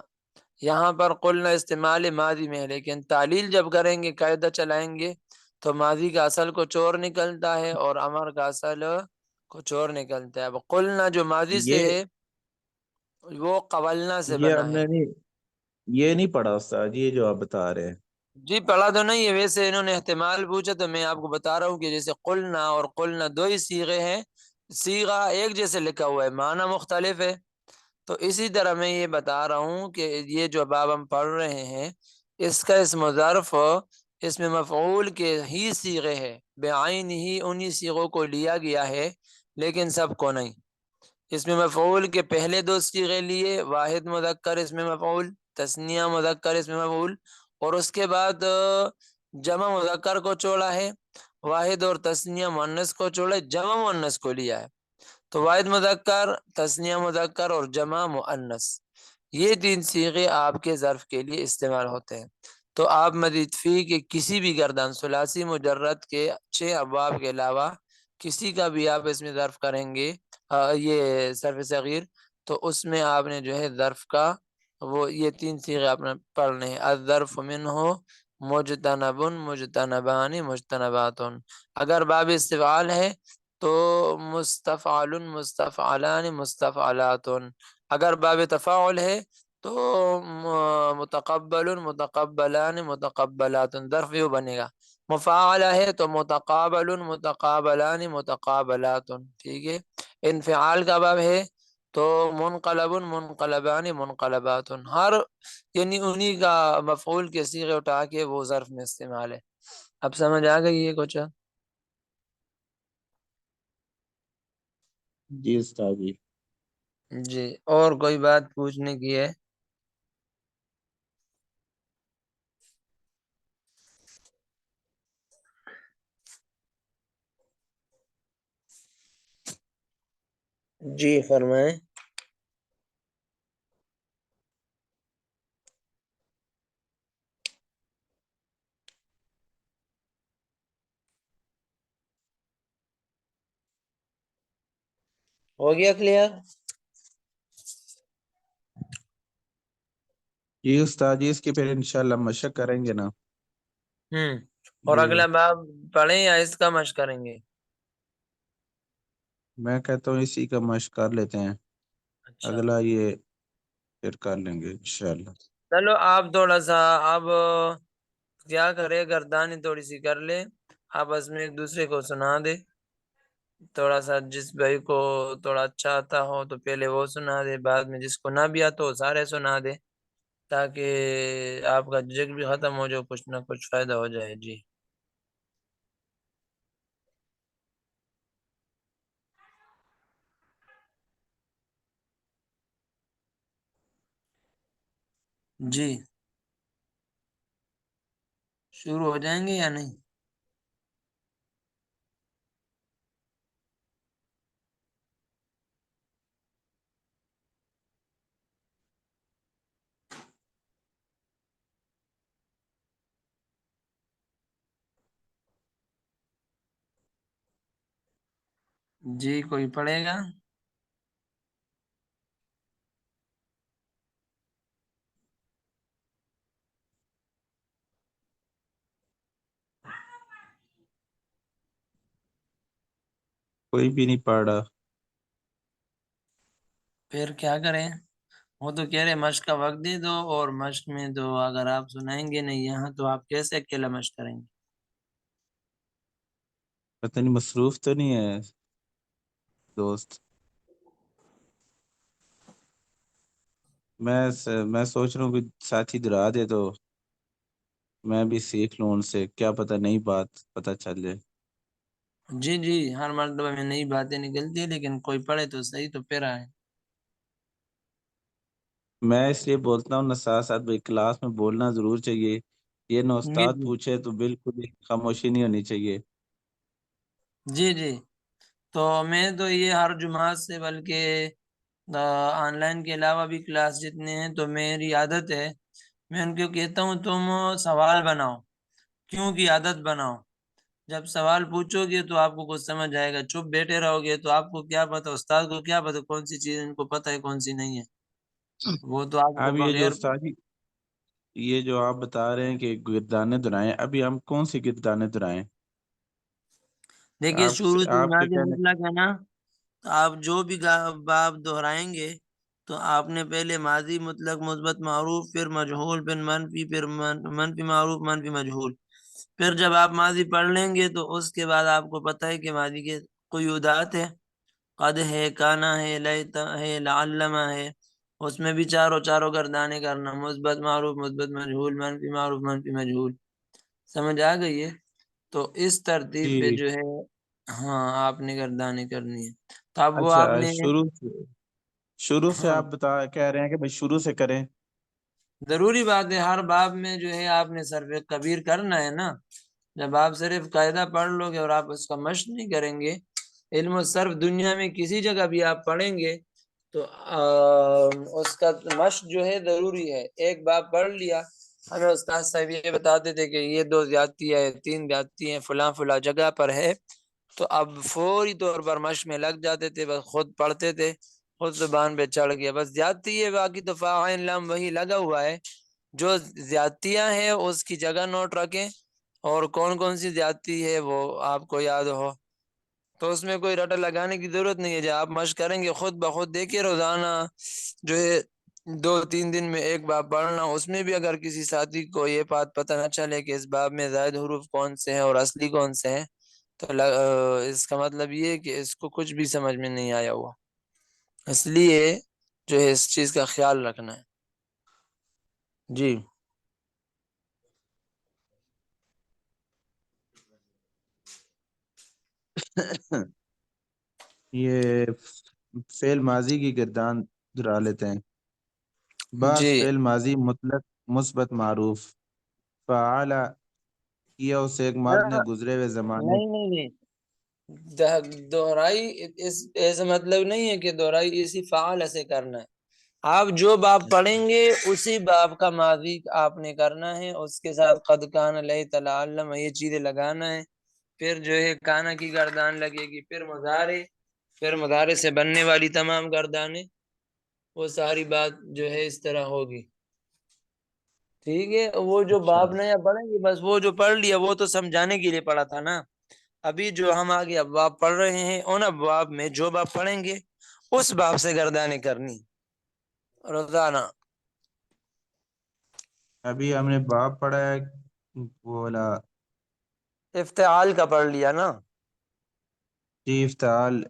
یہاں پر قلنا استعمال ماضی میں ہے، لیکن تعلیل جب کریں گے، قاعدہ چلائیں گے، تو ماضی کا اصل کچھ اور نکلتا ہے اور امر کا اصل کچھ اور نکلتا ہے. اب قلنا جو ماضی سے یہ ہے وہ قولنا سے یہ بنا ہم ہے. نے نہیں یہ نہیں پڑھا استاد، یہ جو آپ بتا رہے ہیں. جی پڑھا تو نہیں ہے، ویسے انہوں نے احتمال پوچھا تو میں آپ کو بتا رہا ہوں کہ جیسے قلنا اور قلنا دو ہی صیغے ہیں، صیغہ ایک جیسے لکھا ہوا ہے، معنی مختلف ہے. تو اسی طرح میں یہ بتا رہا ہوں کہ یہ جو باب ہم پڑھ رہے ہیں اس کا اسم ظرف اس میں مفعول کے ہی صیغے ہے، بعین ہی انہی صیغوں کو لیا گیا ہے لیکن سب کو نہیں. اس میں مفعول کے پہلے 2 صیغے لیے، واحد مذکر اس میں مفعول، تثنیہ مذکر اس میں مفعول، اور اس کے بعد جمع مذکر کو چھوڑا ہے، واحد اور تثنیہ مؤنث کو چھوڑا ہے، جمع مؤنث کو لیا ہے. تو واحد مذکر، تثنیہ مذکر اور جمع مؤنث، یہ 3 صیغے آپ کے ظرف کے لیے استعمال ہوتے ہیں. تو آپ مزید فی کے کسی بھی گردان ثلاثی مجرد کے 6 ابواب کے علاوہ کسی کا بھی آپ اس میں ظرف کریں گے، یہ صرف صغیر، تو اس میں آپ نے جو ہے ظرف کا وہ یہ 3 صیغے آپ نے پڑھنے ہیں. الظرف منہ مجتنب، مجتنبان، مجتنبات. اگر باب استفعال ہے تو مستفعل، مستفعلان، مستفعلات. اگر باب تفاعل ہے تو متقبل، متقبلان، متقبلات. ظرف یوں بنے گا. مفاعلہ ہے تو متقابل، متقابلان، متقابلات، ٹھیک ہے. انفعال کا باب ہے تو منقلب، منقلبان، منقلبات. ہر یعنی انہی کا مفعول کے صیغے اٹھا کے وہ ظرف میں استعمال ہے. اب سمجھ آ گئی ہے کچھ؟ جی استاد جی. جی اور کوئی بات پوچھنے کی ہے؟ جی فرمائیں. ہو گیا کلیئر؟ جی استاد جی، اس کی پھر انشاءاللہ مشق کریں گے نا. اور جی اگلا باب پڑھیں یا اس کا مشق کریں گے؟ میں کہتا ہوں اسی کا مشق کر لیتے ہیں، اچھا اگلا یہ پھر کر لیں گے انشاءاللہ. چلو آپ تھوڑا سا اب کیا کرے، گردانی تھوڑی سی کر لے، آپس میں ایک دوسرے کو سنا دے. تھوڑا سا جس بھائی کو تھوڑا اچھا آتا ہو تو پہلے وہ سنا دے، بعد میں جس کو نہ بھی آتا ہو سارے سنا دے، تاکہ آپ کا جھجک بھی ختم ہو جائے، کچھ نہ کچھ فائدہ ہو جائے. جی جی شروع ہو جائیں گے یا نہیں؟ جی کوئی پڑھے گا؟ کوئی بھی نہیں پڑھ رہا. پھر کیا کریں؟ وہ تو کہہ رہے مشق کا وقت دے دو، اور مشق میں تو اگر آپ سنائیں گے نہیں یہاں تو آپ کیسے اکیلا مشق کریں گے؟ پتہ نہیں مصروف تو نہیں ہے دوست. میں سوچ رہا ہوں کہ ساتھی دلا دے تو میں بھی سیکھ لوں ان سے، کیا پتہ نئی بات پتہ چل جائے. جی جی، ہر مرتبہ میں نئی باتیں نکلتی ہیں، لیکن کوئی پڑھے تو صحیح، تو پھر آئے۔ میں اس لیے بولتا ہوں نہ، ساتھ ساتھ بھائی کلاس میں بولنا ضرور چاہیے، یہ نہ جی استاد جی پوچھے تو بالکل ہی خاموشی نہیں ہونی چاہیے۔ جی جی، تو میں تو یہ ہر جمعہ سے، بلکہ آن لائن کے علاوہ بھی کلاس جتنے ہیں تو میری عادت ہے، میں ان کو کہتا ہوں تم سوال بناؤ، کیوں کی عادت بناؤ۔ جب سوال پوچھو گے تو آپ کو کچھ سمجھ آئے گا، چپ بیٹھے رہو گے تو آپ کو کیا پتہ، استاد کو کیا پتہ کون سی چیز ان کو پتہ ہے کون سی نہیں ہے، وہ تو آپ کو اب یہ جو بغیر۔ استاد جی، یہ جو آپ بتا رہے ہیں کہ گردانے دہرائیں، ابھی ہم کون سی گردانے دہرائیں؟ دیکھیے شروع سے آپ کے ماضی کہنے، مطلق ہے نا، تو آپ جو بھی باب دہرائیں گے تو آپ نے پہلے ماضی مطلق مثبت معروف، پھر مجہول، پھر منفی، پھر منفی معروف، منفی مجہول، پھر جب آپ ماضی پڑھ لیں گے تو اس کے بعد آپ کو پتہ ہے کہ ماضی کے قیودات ہے، قد ہے، کانا ہے، لیتا ہے، لعلما ہے، اس میں بھی چاروں گردانے کرنا، مثبت معروف، مثبت مجہول، منفی معروف، منفی مجہول، سمجھ آ گئی ہے؟ تو اس ترتیب پہ جی جو ہے ہاں آپ نے گردانے کرنی ہے، تو اب وہ اچھا، آپ نے شروع سے ہاں، آپ کہہ رہے ہیں کہ بھائی شروع سے کریں؟ ضروری بات ہے، ہر باب میں جو ہے آپ نے صرف کبیر کرنا ہے نا، جب آپ صرف قاعدہ پڑھ لو گے اور آپ اس کا مشق نہیں کریں گے، علم و صرف دنیا میں کسی جگہ بھی آپ پڑھیں گے تو اس کا مشق جو ہے ضروری ہے۔ ایک باب پڑھ لیا، ہمیں استاد صاحب یہ بتاتے تھے کہ یہ 2 زیادتی ہے، 3 زیادتی ہیں، فلاں فلاں جگہ پر ہے، تو اب فوری طور پر مشق میں لگ جاتے تھے، بس خود پڑھتے تھے، خود زبان پہ چڑھ گیا، بس زیادتی ہے، باقی تو فاعل لام وہی لگا ہوا ہے، جو زیادتیاں ہیں اس کی جگہ نوٹ رکھیں، اور کون کون سی زیادتی ہے وہ آپ کو یاد ہو، تو اس میں کوئی رٹا لگانے کی ضرورت نہیں ہے، جب آپ مشق کریں گے خود بخود دیکھیے روزانہ جو ہے 2-3 دن میں ایک باب پڑھنا، اس میں بھی اگر کسی ساتھی کو یہ بات پتہ نہ چلے کہ اس باب میں زائد حروف کون سے ہیں اور اصلی کون سے ہیں، تو اس کا مطلب یہ ہے کہ اس کو کچھ بھی سمجھ میں نہیں آیا ہوا، اس لیے جو ہے اس چیز کا خیال رکھنا ہے۔ جی یہ فعل ماضی کی گردان دہرا لیتے ہیں۔ بعض جی، فعل ماضی مطلق مثبت معروف، فعال کیا اسے ایک مرد نے گزرے ہوئے زمانے، نہیں نہیں نہیں، دہرائی اس ایسا مطلب نہیں ہے کہ دہرائی اسی فعال سے کرنا ہے، آپ جو باب پڑھیں گے اسی باب کا ماضی آپ نے کرنا ہے، اس کے ساتھ قد کان علیہ تعلم یہ چیزیں لگانا ہے، پھر جو ہے کانا کی گردان لگے گی، پھر مضارع سے بننے والی تمام گردانیں، وہ ساری بات جو ہے اس طرح ہوگی، ٹھیک ہے؟ وہ جو اچھا باب نیا پڑھیں گے بس وہ جو پڑھ لیا وہ تو سمجھانے کے لیے پڑھا تھا نا، ابھی جو ہم آگے ابواب پڑھ رہے ہیں ان ابواب میں جو باب پڑھیں گے اس باب سے گردانیں کرنی روزانہ۔ ابھی ہم نے باب پڑھا ہے، بولا افتعال کا پڑھ لیا نا، جی افتعال،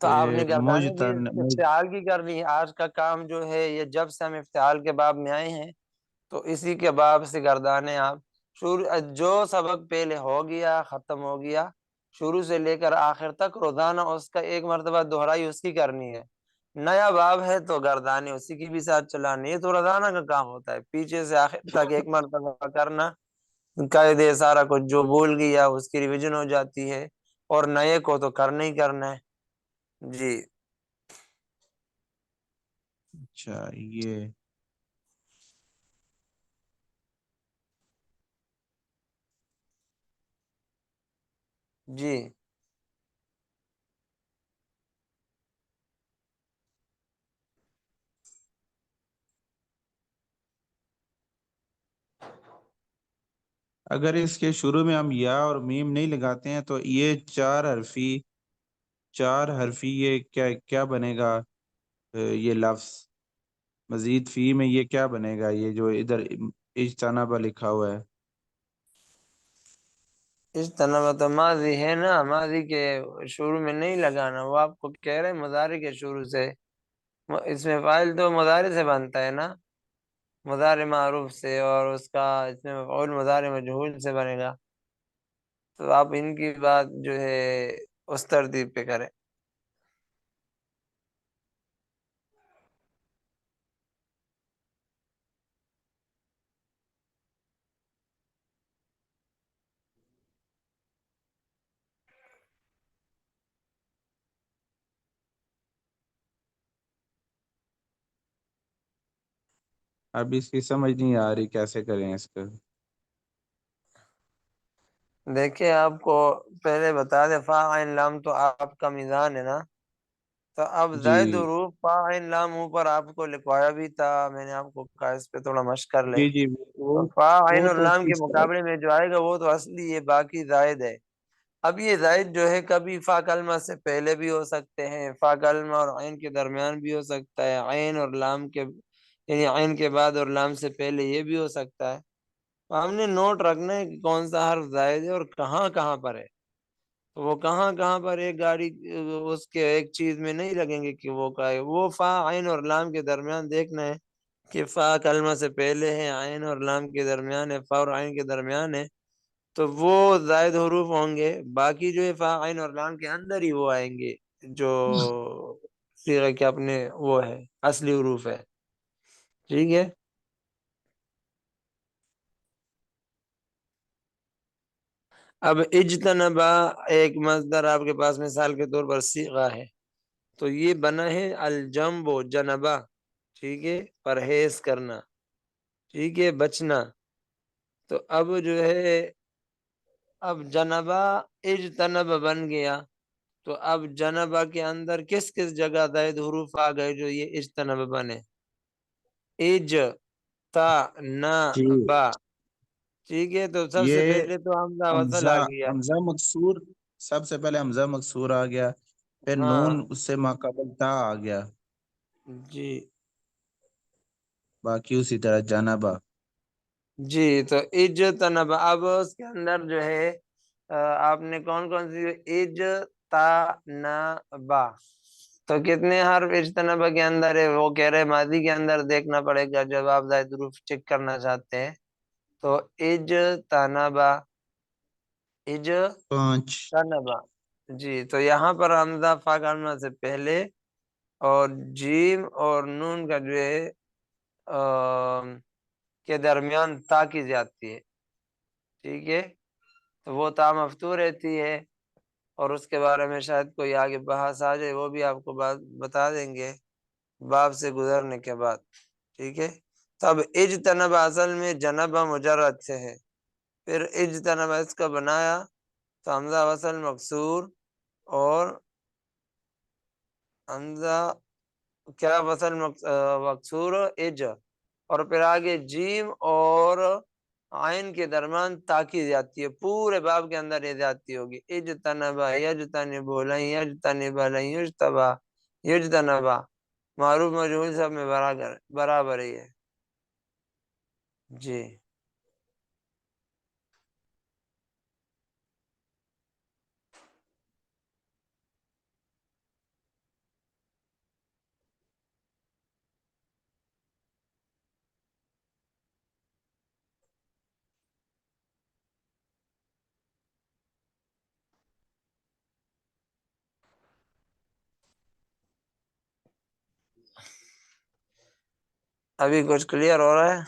تو آپ نے گردانیں بھی مجتن، افتعال کی کرنی ہے، آج کا کام جو ہے یہ جب سے ہم افتعال کے باب میں آئے ہیں تو اسی کے باب سے گردانے آپ جو سبق پہلے ہو گیا ختم ہو گیا شروع سے لے کر آخر تک روزانہ اس کا ایک مرتبہ دہرائی اس کی کرنی ہے، نیا باب ہے تو گردانے اسی کی بھی ساتھ چلانی ہے، تو روزانہ کا کام ہوتا ہے، پیچھے سے آخر تک ایک مرتبہ کرنا، قاعدے سارا کچھ جو بھول گیا اس کی ریویژن ہو جاتی ہے، اور نئے کو تو کرنا ہی کرنا ہے۔ جی اچھا یہ جی اگر اس کے شروع میں ہم یا اور میم نہیں لگاتے ہیں تو یہ چار حرفی یہ کیا کیا بنے گا؟ یہ لفظ مزید فی میں یہ کیا بنے گا؟ یہ جو ادھر اجتنابہ لکھا ہوا ہے، اس طرح تو ماضی ہے نا، ماضی کے شروع میں نہیں لگانا، وہ آپ کو کہہ رہے ہیں مضارع کے شروع سے، اس میں فاعل تو مضارع سے بنتا ہے نا، مضارع معروف سے، اور اس کا اس میں مفعول مضارع مجہول سے بنے گا، تو آپ ان کی بات جو ہے اس ترتیب پہ کریں. اب اس کی سمجھ نہیں آ رہی کیسے کریں اس کا. دیکھیں آپ کو پہلے بتا دیں فا عین لام تو آپ کا میزان ہے نا. تو اب زائد جی حروف فا عین لام اوپر آپ کو لکھوایا بھی تھا، میں نے آپ کو کہا اس پہ تھوڑا مشق کر لے. جی جی تو فا عین وہ اور تو لام کے کس طرح. مقابلے میں جو آئے گا وہ تو اصلی ہے، باقی زائد ہے. اب یہ زائد جو ہے کبھی فا کلمہ سے پہلے بھی ہو سکتے ہیں، فا کلمہ اور عین کے درمیان بھی ہو سکتا ہے، عین اور لام کے یعنی عین کے بعد اور لام سے پہلے یہ بھی ہو سکتا ہے. ہم نے نوٹ رکھنا ہے کہ کون سا حرف زائد ہے اور کہاں کہاں پر ہے. وہ کہاں کہاں پر ایک گاڑی اس کے ایک چیز میں نہیں لگیں گے کہ وہ کا ہے. وہ فا عین اور لام کے درمیان دیکھنا ہے کہ فا کلمہ سے پہلے ہے، عین اور لام کے درمیان ہے، فا اور عین کے درمیان ہے، تو وہ زائد حروف ہوں گے. باقی جو ہے فا عین اور لام کے اندر ہی وہ آئیں گے جو صیغہ کے اپنے وہ ہے اصلی حروف ہے. ٹھیک ہے. اب اجتنبا ایک مصدر آپ کے پاس مثال کے طور پر صیغہ ہے، تو یہ بنا ہے الجنب و جنبا. ٹھیک ہے، پرہیز کرنا، ٹھیک ہے، بچنا. تو اب جو ہے اب جنبا اجتنب بن گیا، تو اب جنبا کے اندر کس کس جگہ زائد حروف آ گئے جو یہ اجتنب بنے؟ اج تا نا جی با. ٹھیک ہے، تو سب سے یہ پہلے تو حمزہ وصل حمزہ آ گیا. حمزہ مکسور. سب سے پہلے حمزہ مکسور آ گیا، پھر ہاں نون اس سے ماقبل تا آ گیا، جی باقی اسی طرح جانبا. جی. تو اجتنب اب اس کے اندر جو ہے آپ نے کون کون سی اج تا نا با، تو کتنے حرف اجتنبا کے اندر ہے؟ وہ کہہ رہے ماضی کے اندر دیکھنا پڑے گا جب آپ زائد حروف چیک کرنا چاہتے ہیں. تو اجتنبا 5. جی. تو یہاں پر حمزہ فا کلمہ سے پہلے اور جیم اور نون کا جو ہے کے درمیان تا کی زیادتی ہے. ٹھیک ہے، تو وہ تا مفتوح رہتی ہے، اور اس کے بارے میں شاید کوئی آگے بحث آ جائے، وہ بھی آپ کو بات بتا دیں گے باب سے گزرنے کے بعد. ٹھیک ہے. تو اب اجتنب اصل میں جنبہ مجرد سے ہے، پھر اجتنب اس کا بنایا تو حمزہ وصل مکسور اور حمزہ کیا وصل مکسور اج، اور پھر آگے جیم اور عین کے درمیان تاکید جاتی ہے. پورے باب کے اندر یہ جاتی ہوگی اجتنبا یجتنبو لن یجتنبا لن یجتبا یجتنبا، معروف مجہول سب میں برابر ہی ہے. جی ابھی کچھ کلیئر ہو رہا ہے؟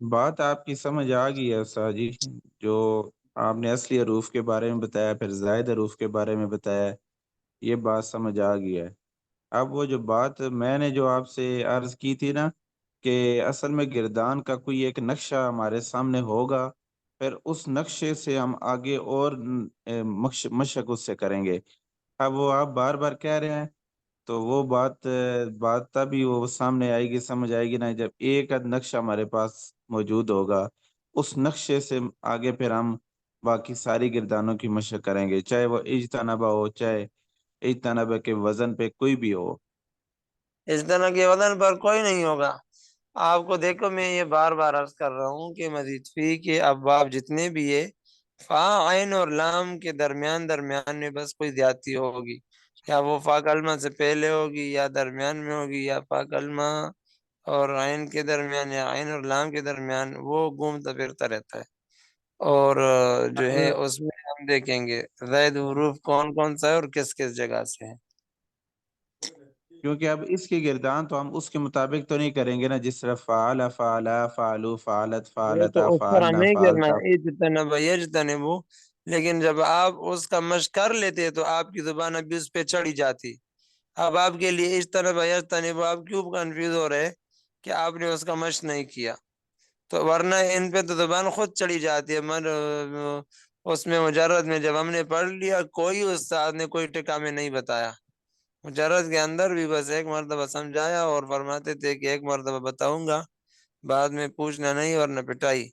بات آپ کی سمجھ آ گئی ہے استاد جی. جو آپ نے اصلی حروف کے بارے میں بتایا، پھر زائد حروف کے بارے میں بتایا، یہ بات سمجھ آ گئی ہے. اب وہ جو بات میں نے جو آپ سے عرض کی تھی نا کہ اصل میں گردان کا کوئی ایک نقشہ ہمارے سامنے ہوگا، پھر اس نقشے سے ہم آگے اور مشق اس سے کریں گے. اب وہ آپ بار بار کہہ رہے ہیں، تو وہ بات تبھی وہ سامنے آئے گی، سمجھ آئے گی نا جب ایک نقشہ ہمارے پاس موجود ہوگا. اس نقشے سے آگے پھر ہم باقی ساری گردانوں کی مشق کریں گے، چاہے وہ اجتنبا ہو، چاہے اجتنبا کے وزن پہ کوئی بھی ہو. اس طرح کے وزن پر کوئی نہیں ہوگا. آپ کو دیکھو میں یہ بار بار عرض کر رہا ہوں کہ مزید فی کے ابواب جتنے بھی ہے فا عین اور لام کے درمیان میں بس کوئی زیادتی ہوگی، یا وہ فا کلمہ سے پہلے ہوگی یا درمیان میں ہوگی، یا فا کلمہ اور عین کے درمیان یا عین اور لام کے درمیان، وہ گھومتا پھرتا رہتا ہے. اور جو اب ہے اس میں ہم دیکھیں گے زائد حروف کون کون سا ہے اور کس کس جگہ سے ہے. کیونکہ اب اس کی گردان تو ہم اس کے مطابق تو نہیں کریں گے نا، جس طرح فعل فعلا فعلو فعلت وہ تو فعلتا اس پر فعلنا ہمیں کرنا فعلتا. ہے اجتنب یجتنبو، لیکن جب آپ اس کا مشق کر لیتے تو آپ کی زبان ابھی اس پہ چڑھی جاتی. اب آپ کے لیے اجتنب یجتنبو آپ کیوں کنفیوز ہو رہے کہ آپ نے اس کا مشق نہیں کیا؟ تو ورنہ ان پہ تو زبان خود چڑھی جاتی ہے. اس میں مجرد میں جب ہم نے پڑھ لیا کوئی استاد نے کوئی ٹکا میں نہیں بتایا، مجرد کے اندر بھی بس ایک مرتبہ سمجھایا اور فرماتے تھے کہ ایک مرتبہ بتاؤں گا، بعد میں پوچھنا نہیں اور نہ پٹائی.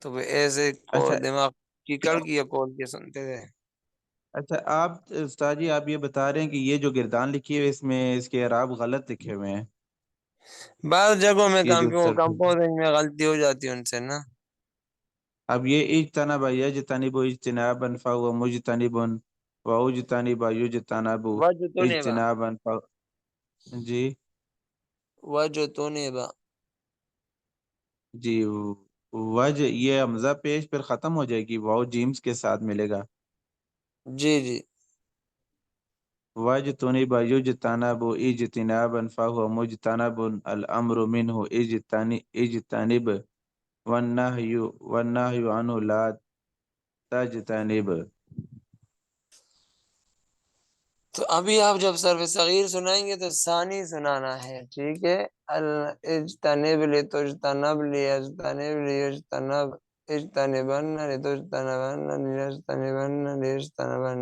تو وہ ایسے کو اچھا دماغ کی کڑ کی یا کول کے سنتے تھے. اچھا، آپ استاد جی آپ یہ بتا رہے ہیں کہ یہ جو گردان لکھی ہوئی ہے اس میں اس کے اعراب غلط لکھے ہوئے ہیں. بعض جگہوں میں یہ جو کمپوزنگ میں غلطی ہو جاتی ہے ان سے نا. اب یہ اجتنب یجتنب اجتنابا فهو مجتنب واجتنب یجتنب وجتنبا اجتنابا جی وجتنبا. جی وج یہ حمزہ پیش پھر ختم ہو جائے گی، واو جیمز کے ساتھ ملے گا. جی جی واجتنب یجتنب اجتنابا فهو مجتنب الامر منه اجتنب والنهي عنه لا تجتنب. تو ابھی آپ جب صرف صغیر سنائیں گے تو ثانی سنانا ہے، ٹھیک ہے. اجتنب لتجتنب لیجتنب لیجتنب اجتنبن لتجتنبن لیجتنبن لیجتنبن.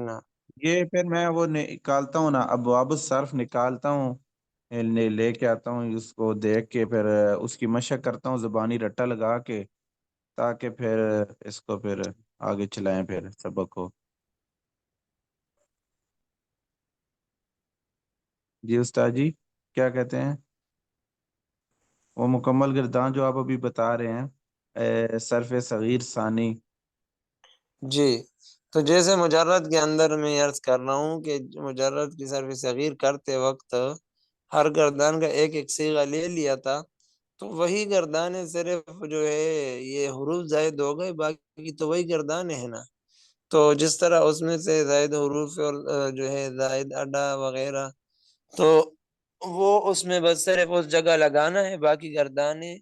یہ پھر میں وہ نکالتا ہوں نا، ابواب الصرف نکالتا ہوں، لے کے آتا ہوں اس کو دیکھ کے، پھر اس کی مشق کرتا ہوں زبانی رٹا لگا کے، تاکہ پھر اس کو پھر آگے چلائیں پھر سبق کو. جی استاد جی کیا کہتے ہیں؟ وہ مکمل گردان جو آپ ابھی بتا رہے ہیں صرف صغیر ثانی. جی تو جیسے مجرد کے اندر میں عرض کر رہا ہوں کہ مجرد کی صرف صغیر کرتے وقت ہر گردان کا ایک ایک صیغہ لے لیا تھا، تو وہی گردان صرف جو ہے یہ حروف زائد ہو گئے، باقی تو وہی گردان ہے نا. تو جس طرح اس میں سے زائد حروف اور جو ہے زائد اڈا وغیرہ، تو وہ اس میں بس صرف اس جگہ لگانا ہے، باقی گردانے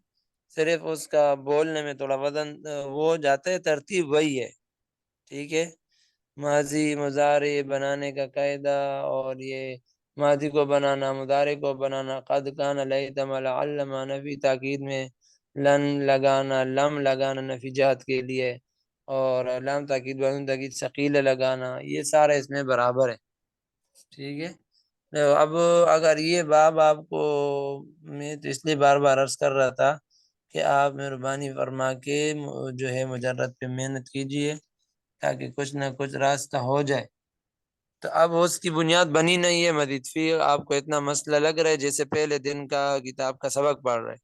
صرف اس کا بولنے میں تھوڑا وزن وہ ہو جاتا ہے، ترتیب وہی ہے. ٹھیک ہے. ماضی مضارع بنانے کا قاعدہ، اور یہ ماضی کو بنانا، مضارع کو بنانا، قد کان لیتم لعلم نفی تاکید میں لن لگانا، لم لگانا نفی جہت کے لیے، اور لام تاکید بدون تاکید ثقیل لگانا، یہ سارا اس میں برابر ہے. ٹھیک ہے. اب اگر یہ باب آپ کو میں تو اس لیے بار بار عرض کر رہا تھا کہ آپ مہربانی فرما کے جو ہے مجرد پہ محنت کیجئے تاکہ کچھ نہ کچھ راستہ ہو جائے. تو اب اس کی بنیاد بنی نہیں ہے. مزید فی آپ کو اتنا مسئلہ لگ رہا ہے جیسے پہلے دن کا کتاب کا سبق پڑھ رہے،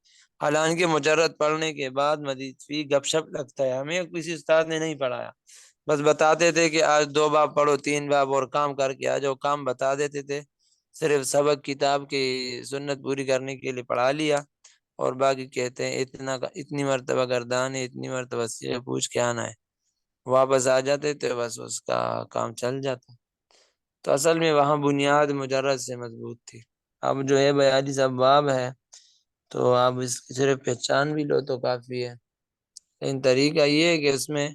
حالانکہ مجرد پڑھنے کے بعد مزید فی گپ شپ لگتا ہے. ہمیں کسی استاد نے نہیں پڑھایا، بس بتاتے تھے کہ آج 2 باب پڑھو، 3 باب اور کام کر کے آ جاؤ، کام بتا دیتے تھے. صرف سبق کتاب کی سنت پوری کرنے کے لیے پڑھا لیا، اور باقی کہتے ہیں اتنی مرتبہ گردان ہے، اتنی مرتبہ صیغہ پوچھ کے آنا ہے. واپس آ جاتے تھے، بس اس کا کام چل جاتا. تو اصل میں وہاں بنیاد مجرد سے مضبوط تھی. اب جو ہے 42 ابواب ہے، تو آپ اس کی صرف پہچان بھی لو تو کافی ہے. لیکن طریقہ یہ ہے کہ اس میں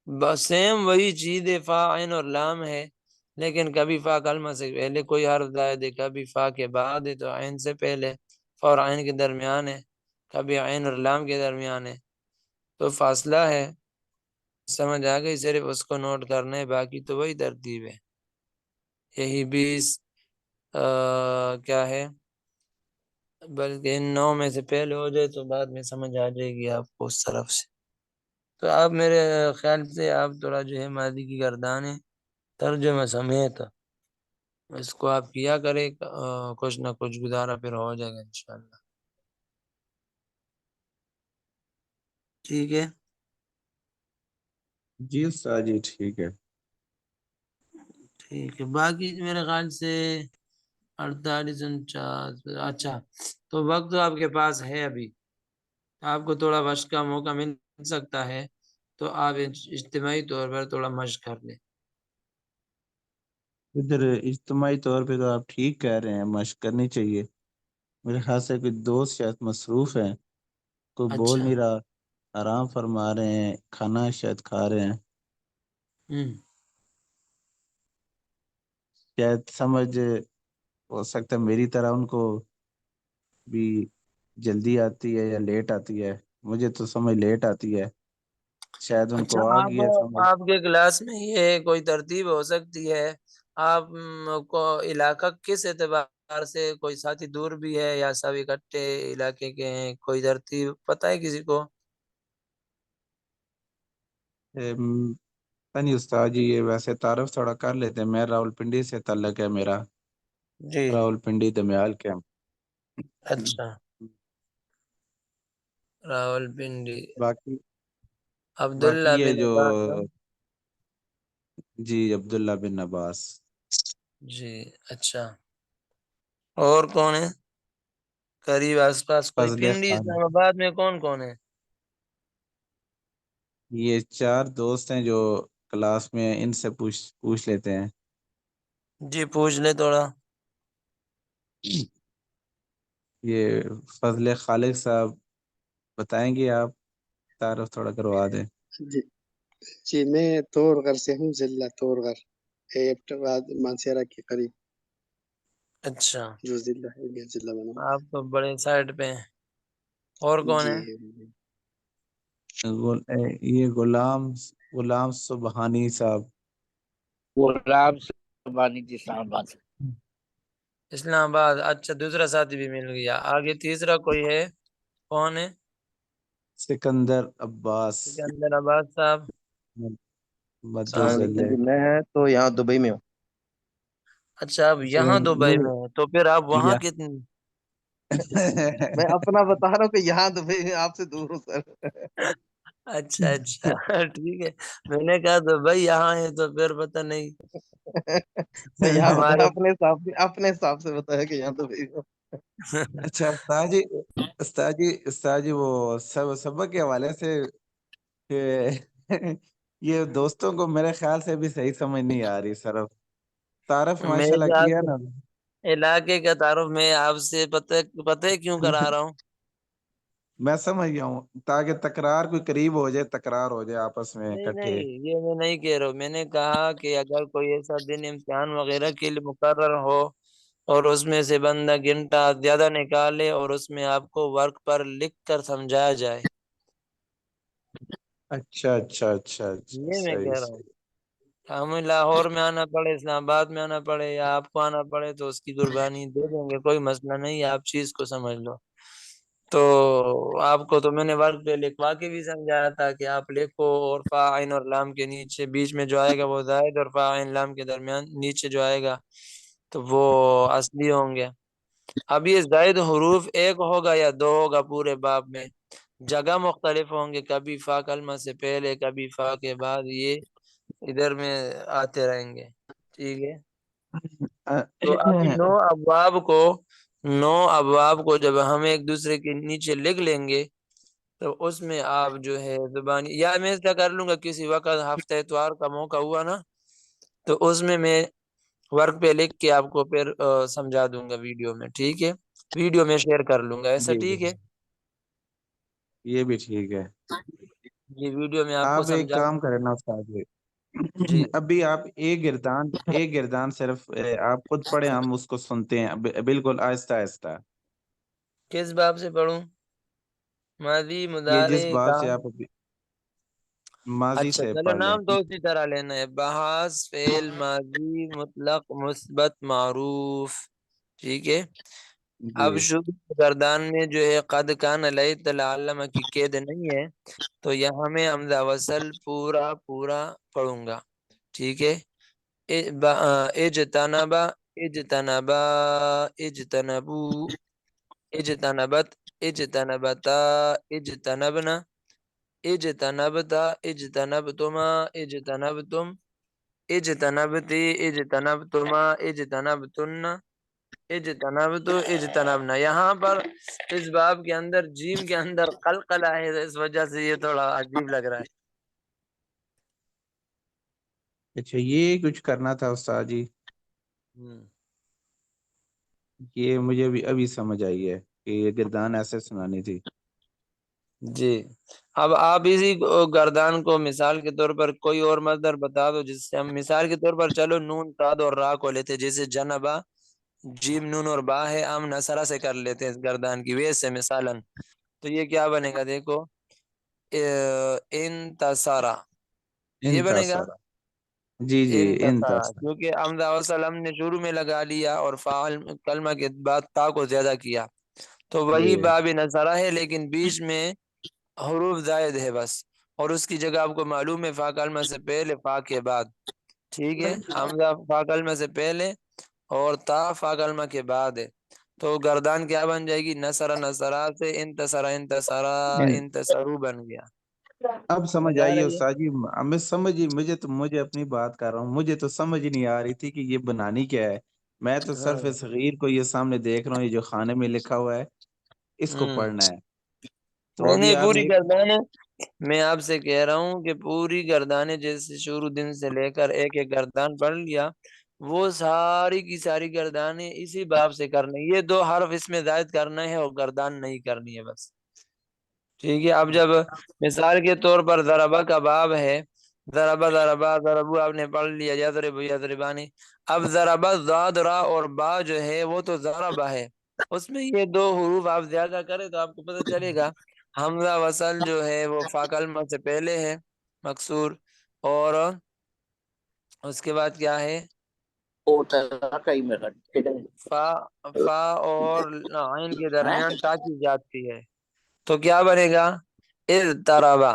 بس سیم وہی چیز فا عین اور لام ہے، لیکن کبھی فا کلمہ سے پہلے کوئی حرف زائد ہے، کبھی فا کے بعد ہے تو عین سے پہلے، فا اور عین کے درمیان ہے، کبھی عین اور لام کے درمیان ہے. تو فاصلہ ہے، سمجھ آ گئی؟ صرف اس کو نوٹ کرنا ہے، باقی تو وہی ترتیب ہے. یہی 20 کیا ہے، بلکہ ان 9 میں سے پہلے ہو جائے تو بعد میں سمجھ آ جائے گی آپ کو اس طرف سے. تو آپ میرے خیال سے آپ تھوڑا جو ہے ماضی کی گردانیں ترجمہ سمیت اس کو آپ کیا کرے، کچھ نہ کچھ گزارا پھر ہو جائے گا انشاءاللہ. ٹھیک ہے. جی استاد جی ٹھیک ہے. ٹھیک ہے. باقی میرے خیال سے 48 اچھا، تو وقت تو آپ کے پاس ہے ابھی، آپ کو تھوڑا وقت کا موقع مل سکتا ہے تو آپ اجتماعی طور پر تھوڑا مشق کر لیں. ادھر اجتماعی طور پہ تو آپ ٹھیک کہہ رہے ہیں، مشق کرنی چاہیے. میرے خیال سے کوئی دوست شاید مصروف ہیں، کوئی بول اچھا. نہیں رہا، آرام فرما رہے ہیں، کھانا شاید کھا رہے ہیں. ہوں. شاید سمجھ ہو سکتا ہے میری طرح ان کو بھی جلدی آتی ہے یا لیٹ آتی ہے. مجھے تو سمجھ لیٹ آتی ہے، شاید ان اچھا، کو آ گیا سمجھ. آپ کے کلاس میں یہ کوئی ترتیب ہو سکتی ہے؟ آپ کو علاقہ کس اعتبار سے، کوئی ساتھی دور بھی ہے یا سب اکٹھے علاقے کے ہیں؟ کوئی ترتیب پتہ ہے کسی کو؟ پتہ نہیں استاد جی، یہ ویسے تعارف تھوڑا کر لیتے ہیں. میں راول پنڈی سے تعلق ہے میرا، جی. راول پنڈی دمیال کیمپ. اچھا، راول پنڈی. باقی عبداللہ باقی یہ بن جو عباس نا؟ جی عبداللہ بن عباس. جی. اچھا، اور کون ہے قریب آس پاس؟ کوئی فضل پنڈی خان، اسلام آباد میں کون کون ہے؟ یہ 4 دوست ہیں جو کلاس میں ہیں، ان سے پوچھ لیتے ہیں. جی پوچھ لے تھوڑا. یہ فضل خالق صاحب بتائیں گے، آپ تعارف تھوڑا کروا دیں. جی جی، میں تور غر سے ہوں، ضلع تور غر، ایبٹباد مانسیرا کے قریب اچھا، جو ضلع ہے، یہ ضلع بنا. آپ تو بڑے سائڈ پہ ہیں. اور کون جی ہے؟ یہ غلام سبحانی صاحب. غلام سبحانی جی اسلام آباد سے. اسلام آباد. اچھا، دوسرا ساتھی بھی مل گیا. آگے تیسرا کوئی ہے؟ کون ہے؟ سکندر عباس سکندر آباد صاحب. مدو السلام ضلع. علیکم. میں تو یہاں دبئی میں ہوں. اچھا، آپ یہاں دبئی میں ہیں، تو پھر آپ وہاں یا کتنے؟ میں اپنا بتا رہا ہوں کہ یہاں دبئی میں آپ سے دور ہوں سر. اچھا اچھا ٹھیک ہے. میں نے کہا دبئی یہاں ہے تو پھر پتہ نہیں. میں یہاں ہمارے اپنے حساب سے بتایا کہ یہاں دبئی میں. اچھا استاد جی وہ سبق کے حوالے سے کہ یہ دوستوں کو میرے خیال سے بھی صحیح سمجھ نہیں آ رہی سر. تعارف میرے ماشاءاللہ خیال کیا سے نا. علاقے کا تعارف میں آپ سے پتہ کیوں کرا رہا ہوں؟ میں سمجھ گیا ہوں، تاکہ تکرار کوئی قریب ہو جائے، تکرار ہو جائے آپس میں نہیں اکٹھے. نہیں، یہ میں نہیں کہہ رہا ہوں. میں نے کہا کہ اگر کوئی ایسا دن امتحان وغیرہ کے لیے مقرر ہو اور اس میں سے بندہ گھنٹہ زیادہ نکالے اور اس میں آپ کو ورک پر لکھ کر سمجھایا جائے. اچھا اچھا اچھا اچھا، یہ میں صحیح کہہ رہا ہوں. صحیح. ہمیں لاہور میں آنا پڑے، اسلام آباد میں آنا پڑے یا آپ کو آنا پڑے تو اس کی قربانی دے دیں گے، کوئی مسئلہ نہیں ہے. آپ چیز کو سمجھ لو. تو آپ کو تو میں نے ورک پہ لکھوا کے بھی سمجھایا تھا کہ آپ لکھو، اور فا عین اور لام کے نیچے بیچ میں جو آئے گا وہ زائد، اور فا عین لام کے درمیان نیچے جو آئے گا تو وہ اصلی ہوں گے. اب یہ زائد حروف ایک ہوگا یا 2 ہوگا پورے باب میں، جگہ مختلف ہوں گے، کبھی فا کلمہ سے پہلے کبھی فا کے بعد، یہ ادھر میں آتے رہیں گے. ٹھیک ہے. تو اب 9 ابواب کو جب ہم ایک دوسرے کے نیچے لکھ لیں گے تو اس میں آپ جو ہے زبانی، یا میں ایسا کر لوں گا کسی وقت ہفتہ اتوار کا موقع ہوا نا تو اس میں ورک پہ لکھ کے آپ کو پھر سمجھا دوں گا ویڈیو میں. ٹھیک ہے، ویڈیو میں شیئر کر لوں گا. ایسا جی ٹھیک ہے؟ یہ بھی ٹھیک ہے. یہ ویڈیو میں آپ کو آپ ایک سمجھا کام دوں کریں نا استاد جی، جی. ابھی آپ ایک گردان صرف آپ خود پڑھیں، ہم اس کو سنتے ہیں بالکل آہستہ آہستہ. کس باب سے پڑھوں؟ ماضی، یہ جس مضارع باب کا؟ سے آپ ابھی ماضی اچھا سے چلو، پڑھ لیں. نام تو اسی طرح لینا ہے: بحث، فعل ماضی مطلق مثبت معروف. ٹھیک ہے. اب جی شروع گردان میں جو ہے قد کان لیت لعلم کی قید نہیں ہے، تو یہاں میں حمزہ وصل پورا پڑھوں گا. ٹھیک ہے. اجتنبا، اجتنبا، اجتنبو، اجتنبت، اجتنبتا، اجتنبنا، اجتنبتا، اجتنبتما، اجتنبتم، اجتنبتی، اجتنبتما، اجتنبتن، اجتنبتو، اجتنبنا. یہاں پر اس باب کے اندر جیم کے اندر قلقلہ ہے، اس وجہ سے یہ تھوڑا عجیب لگ رہا ہے. اچھا یہ کچھ کرنا تھا استاد جی، یہ مجھے ابھی سمجھ آئی ہے کہ یہ گردان ایسے سنانی تھی۔ جی اب آپ اسی گردان کو مثال کے طور پر کوئی اور مصدر بتا دو جس سے ہم مثال کے طور پر چلو نون تاد اور را کو لیتے، جیسے جنبا جیم نون اور با ہے، ہم نصرہ سے کر لیتے ہیں اس گردان کی ویسے مثالاً، تو یہ کیا بنے گا دیکھو انتصارا، یہ بنے گا انتصارا، جی جی انتصارا، انتصارا، کیونکہ حمزہ وصل ہم نے شروع میں لگا لیا اور فاعل کلمہ کے بعد تا کو زیادہ کیا، تو وہی جی باب نصرہ ہے لیکن بیچ میں حروف زائد ہے بس، اور اس کی جگہ آپ کو معلوم ہے فا کلمہ سے پہلے فا کے بعد، ٹھیک ہے، حمزہ فا کلمہ سے پہلے اور تا فا کلمہ کے بعد ہے، تو گردان کیا بن جائے گی؟ نصرہ نصرہ سے انتصرا انتصرا انتصرو بن گیا، اب سمجھ آ آئیے رہی ہے؟ استاد جی، میں سمجھ ہی مجھے اپنی بات کر رہا ہوں، مجھے تو سمجھ ہی نہیں آ رہی تھی کہ یہ بنانی کیا ہے، میں تو ہاں صرف صغیر کو یہ سامنے دیکھ رہا ہوں، یہ جو خانے میں لکھا ہوا ہے اس کو پڑھنا ہے، تو نہیں ابھی نہیں آپ پوری نے گردانے، میں آپ سے کہہ رہا ہوں کہ پوری گردانے جیسے شروع دن سے لے کر ایک ایک گردان پڑھ لیا، وہ ساری کی ساری گردانے اسی باب سے کرنا ہے، یہ دو حرف اس میں زائد کرنا ہے اور گردان نہیں کرنی ہے بس، ٹھیک ہے۔ اب جب مثال کے طور پر ضربہ کا باب ہے، ضربہ ضربہ ضربو آپ نے پڑھ لیا، یضرب یضربانی، اب ضربہ ضاد را اور با جو ہے وہ تو ضربہ ہے، اس میں یہ دو حروف آپ زیادہ کریں تو آپ کو پتہ چلے گا حمزہ وصل جو ہے وہ فا کلمہ سے پہلے ہے مکسور، اور اس کے بعد کیا ہے فا، فا اور عین کے درمیان تا کی جاتی ہے، تو کیا بنے گا؟ اضطربا،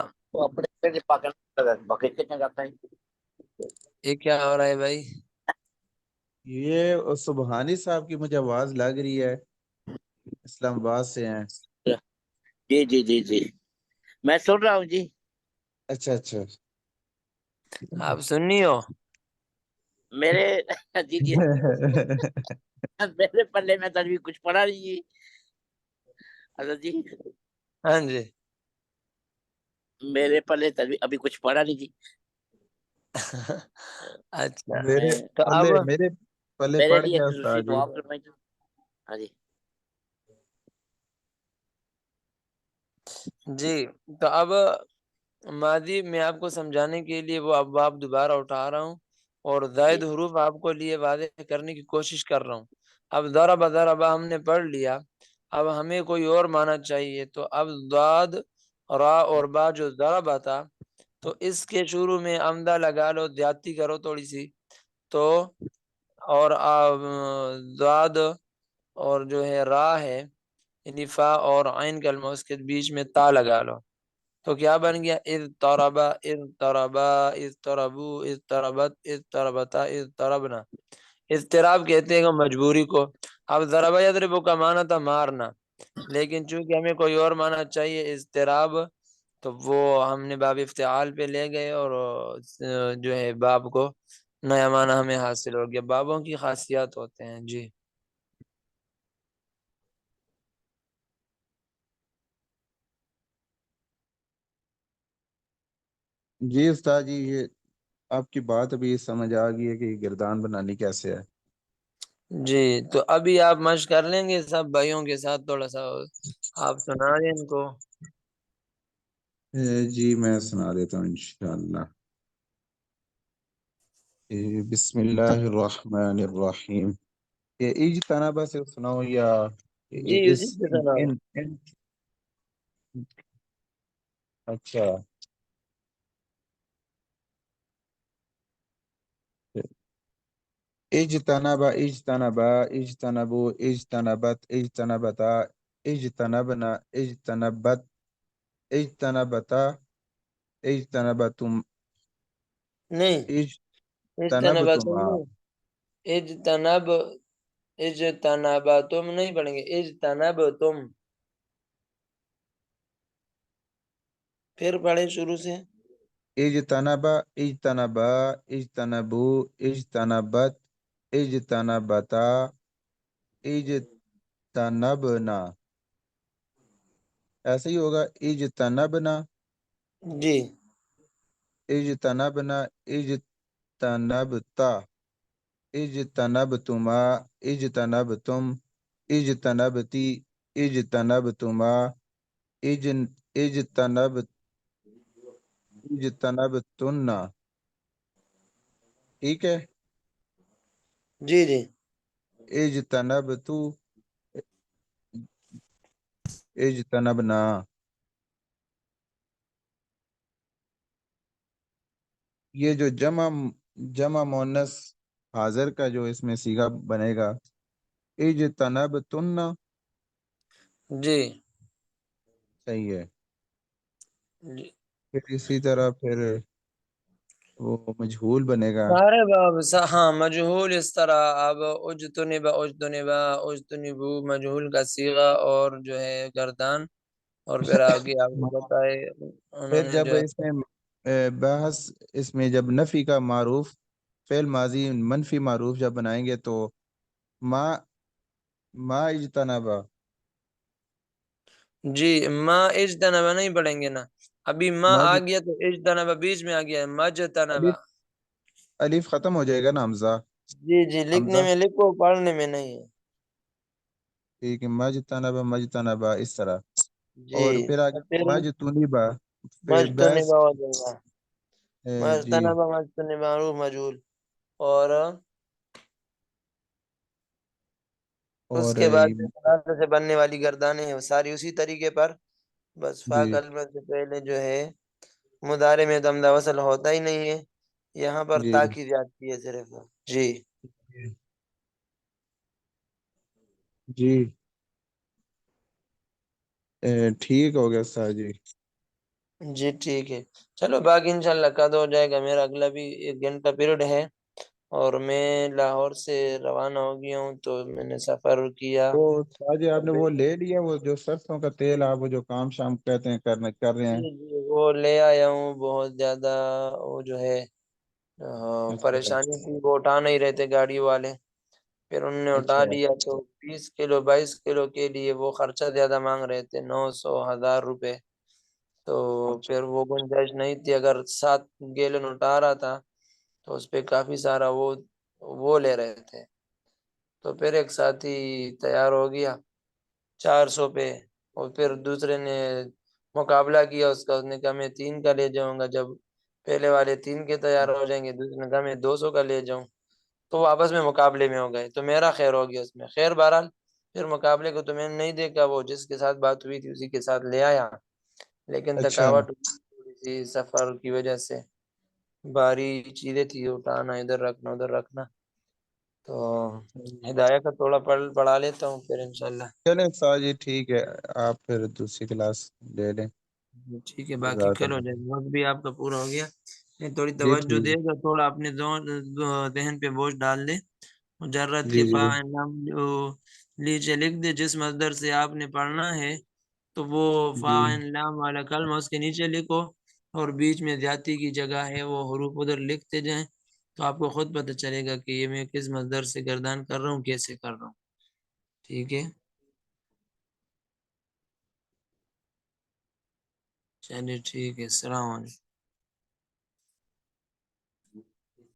یہ کیا ہو رہا ہے بھائی؟ یہ سبحانی صاحب کی مجھے آواز لگ رہی ہے، اسلام آباد سے ہیں۔ جی جی جی جی میں سن رہا ہوں جی۔ اچھا اچھا، آپ سننی ہو؟ میرے جی جی میرے پلے میں تو ابھی کچھ پڑا نہیں جی، حضرت جی ہاں جی میرے پلے تو ابھی کچھ پڑا نہیں جی، اچھا میرے تو اب پلے میرے پڑ لیے گیا خصوصی استاد جی۔ دعا فرمائیے۔ ہاں جی جی، تو اب ماضی میں آپ کو سمجھانے کے لیے وہ ابواب دوبارہ اٹھا رہا ہوں اور زائد جی حروف آپ کو لیے واضح کرنے کی کوشش کر رہا ہوں۔ اب ضربہ ضربہ ہم نے پڑھ لیا، اب ہمیں کوئی اور معنی چاہیے، تو اب ضاد را اور با جو ضربہ تھا تو اس کے شروع میں عمدہ لگا لو، زیادتی کرو تھوڑی سی، تو اور ضاد اور جو ہے را ہے یعنی فا اور عین کلمہ اس کے بیچ میں تا لگا لو، تو کیا بن گیا؟ اضطربا اضطربا اضطربو اضطربت اضطربتا اضطربنا، اضطراب کہتے ہیں مجبوری کو، اب ضربہ یضربو کا معنی تھا مارنا، لیکن چونکہ ہمیں کوئی اور معنی چاہیے اضطراب، تو وہ ہم نے باب افتعال پہ لے گئے اور جو ہے باب کو نیا معنی ہمیں حاصل ہو گیا، بابوں کی خاصیات ہوتے ہیں جی۔ جی استاد جی، یہ آپ کی بات ابھی سمجھ آ گئی ہے کہ یہ گردان بنانی کیسے ہے۔ جی تو ابھی آپ مشق کر لیں گے سب بھائیوں کے ساتھ، تھوڑا سا آپ سنا دیں ان کو۔ جی میں سنا دیتا ہوں انشاءاللہ۔ بسم اللہ الرحمن الرحیم، یہ اجتنابہ سے سناؤ یا جی اس اسی سے سنا دیں۔ اچھا، اجتنبا اجتنبا اجتنبو اجتنبت اجتنبتا اجتنبنا اجتنبت اجتنبتا اجتنبتم نہیں اجتنبتم اجتنبتما، نہیں، اجتنبتم نہیں پڑھیں گے، اجتنبتم، پھر پڑھیں شروع سے۔ اجتنبا اجتنبا اجتنبو اجتنبت اجتنبتا اجتنبنا، ایسے ہی ہوگا، اجتنبنا جی اجتنبنا اجتنبتا، اجتنبتما، اجتنبتم، اجتنبتی، اجتنبتما، اجتنب، اجتنبتن، ٹھیک ہے، جی جی اجتنبتو، اجتنبنا. یہ جو جمع مؤنث حاضر کا جو اس میں صیغہ بنے گا اجتنبتن، جی صحیح ہے. جی. پھر اسی طرح پھر وہ مجہول بنے گا. سارے باب ہاں مجہول اس طرح. اب اجتنبا، اجتنبا، اجتنبو مجہول کا صیغہ اور جو ہے گردان، اور پھر آگے آپ کو بتائے انہوں پھر نے جب جو ہے اس میں بحث، اس میں جب نفی کا معروف فعل ماضی منفی معروف جب بنائیں گے تو ما اجتنبا. جی ما اجتنبا نہیں پڑھیں گے نا، ابھی ما آ مج گیا تو اجتنبا بیچ میں آ گیا ہے، مجتنبا. الف، الف ختم ہو جائے گا نا، حمزہ، جی جی لکھنے حمزہ، میں لکھو، پڑھنے میں نہیں ہے. ٹھیک ہے، مجتنبا، مجتنبا اس طرح. جی اور پھر آگے پھر مجتنبا، پھر بحث. مجتنبا ہو جائے گا. جی. مجتنبا، مجتنبا معروف مجہول. اور اس اور کے بعد جو ثلاثہ سے بننے والی گردانیں ہیں وہ ساری اسی طریقے پر، بس فا جی کلمہ سے پہلے جو ہے مضارع میں دمدہ وصل ہوتا ہی نہیں ہے، یہاں پر جی تاکید جاتی ہے صرف. جی جی ٹھیک ہو گیا سر جی. جی ٹھیک ہے. چلو باقی انشاءاللہ قد ہو جائے گا. میرا اگلا بھی 1 گھنٹہ پیریڈ ہے، اور میں لاہور سے روانہ ہو گیا ہوں، تو میں نے سفر کیا. تو ساجی آپ نے وہ لے لیا، وہ جو سرسوں کا تیل آپ وہ جو کام شام کہتے ہیں کر رہے ہیں؟ جی جی وہ لے آیا ہوں. بہت زیادہ وہ جو ہے اچھا پریشانی تھی، وہ اٹھا نہیں رہتے گاڑی والے. پھر انہوں نے اٹھا اچھا لیا تو 20 کلو 22 کلو کے لیے وہ خرچہ زیادہ مانگ رہے تھے، 900 1000 روپے. تو اچھا پھر وہ گنجائش نہیں تھی. اگر 7 گیلن اٹھا رہا تھا تو اس پہ کافی سارا وہ لے رہے تھے. تو پھر ایک ساتھی تیار ہو گیا 400 پہ، اور پھر دوسرے نے مقابلہ کیا اس کا. اس نے کہا میں 3 کا لے جاؤں گا. جب پہلے والے 3 کے تیار ہو جائیں گے، دوسرے نے کہا میں 200 کا لے جاؤں. تو وہ آپس میں مقابلے میں ہو گئے، تو میرا خیر ہو گیا اس میں. خیر بہرحال پھر مقابلے کو تو میں نے نہیں دیکھا، وہ جس کے ساتھ بات ہوئی تھی اسی کے ساتھ لے آیا. لیکن اچھا. تھکاوٹ تھوڑی سی سفر کی وجہ سے، بھاری چیزیں تھی اٹھانا، ادھر رکھنا ادھر رکھنا. تو ہدایہ کا تھوڑا پڑھا لیتا ہوں پھر انشاءاللہ. چلیں ساجی ٹھیک ہے، آپ پھر دوسری کلاس لے لیں. ٹھیک ہے، باقی جزاک کل ہو اللہ. جائے گا. وقت بھی آپ کا پورا ہو گیا. تھوڑی جی توجہ ٹھیک. دے گا، تھوڑا اپنے ذہن پہ بوجھ ڈال دے. مجرد جی کے جی فاعل نام نیچے لکھ دے. جس مصدر سے آپ نے پڑھنا ہے تو وہ جی فاعل نام والا کلمہ اس کے نیچے لکھو، اور بیچ میں زیادتی کی جگہ ہے وہ حروف ادھر لکھتے جائیں، تو آپ کو خود پتہ چلے گا کہ یہ میں کس مصدر سے گردان کر رہا ہوں، کیسے کر رہا ہوں. ٹھیک ہے، چلیے ٹھیک ہے. السلام علیکم.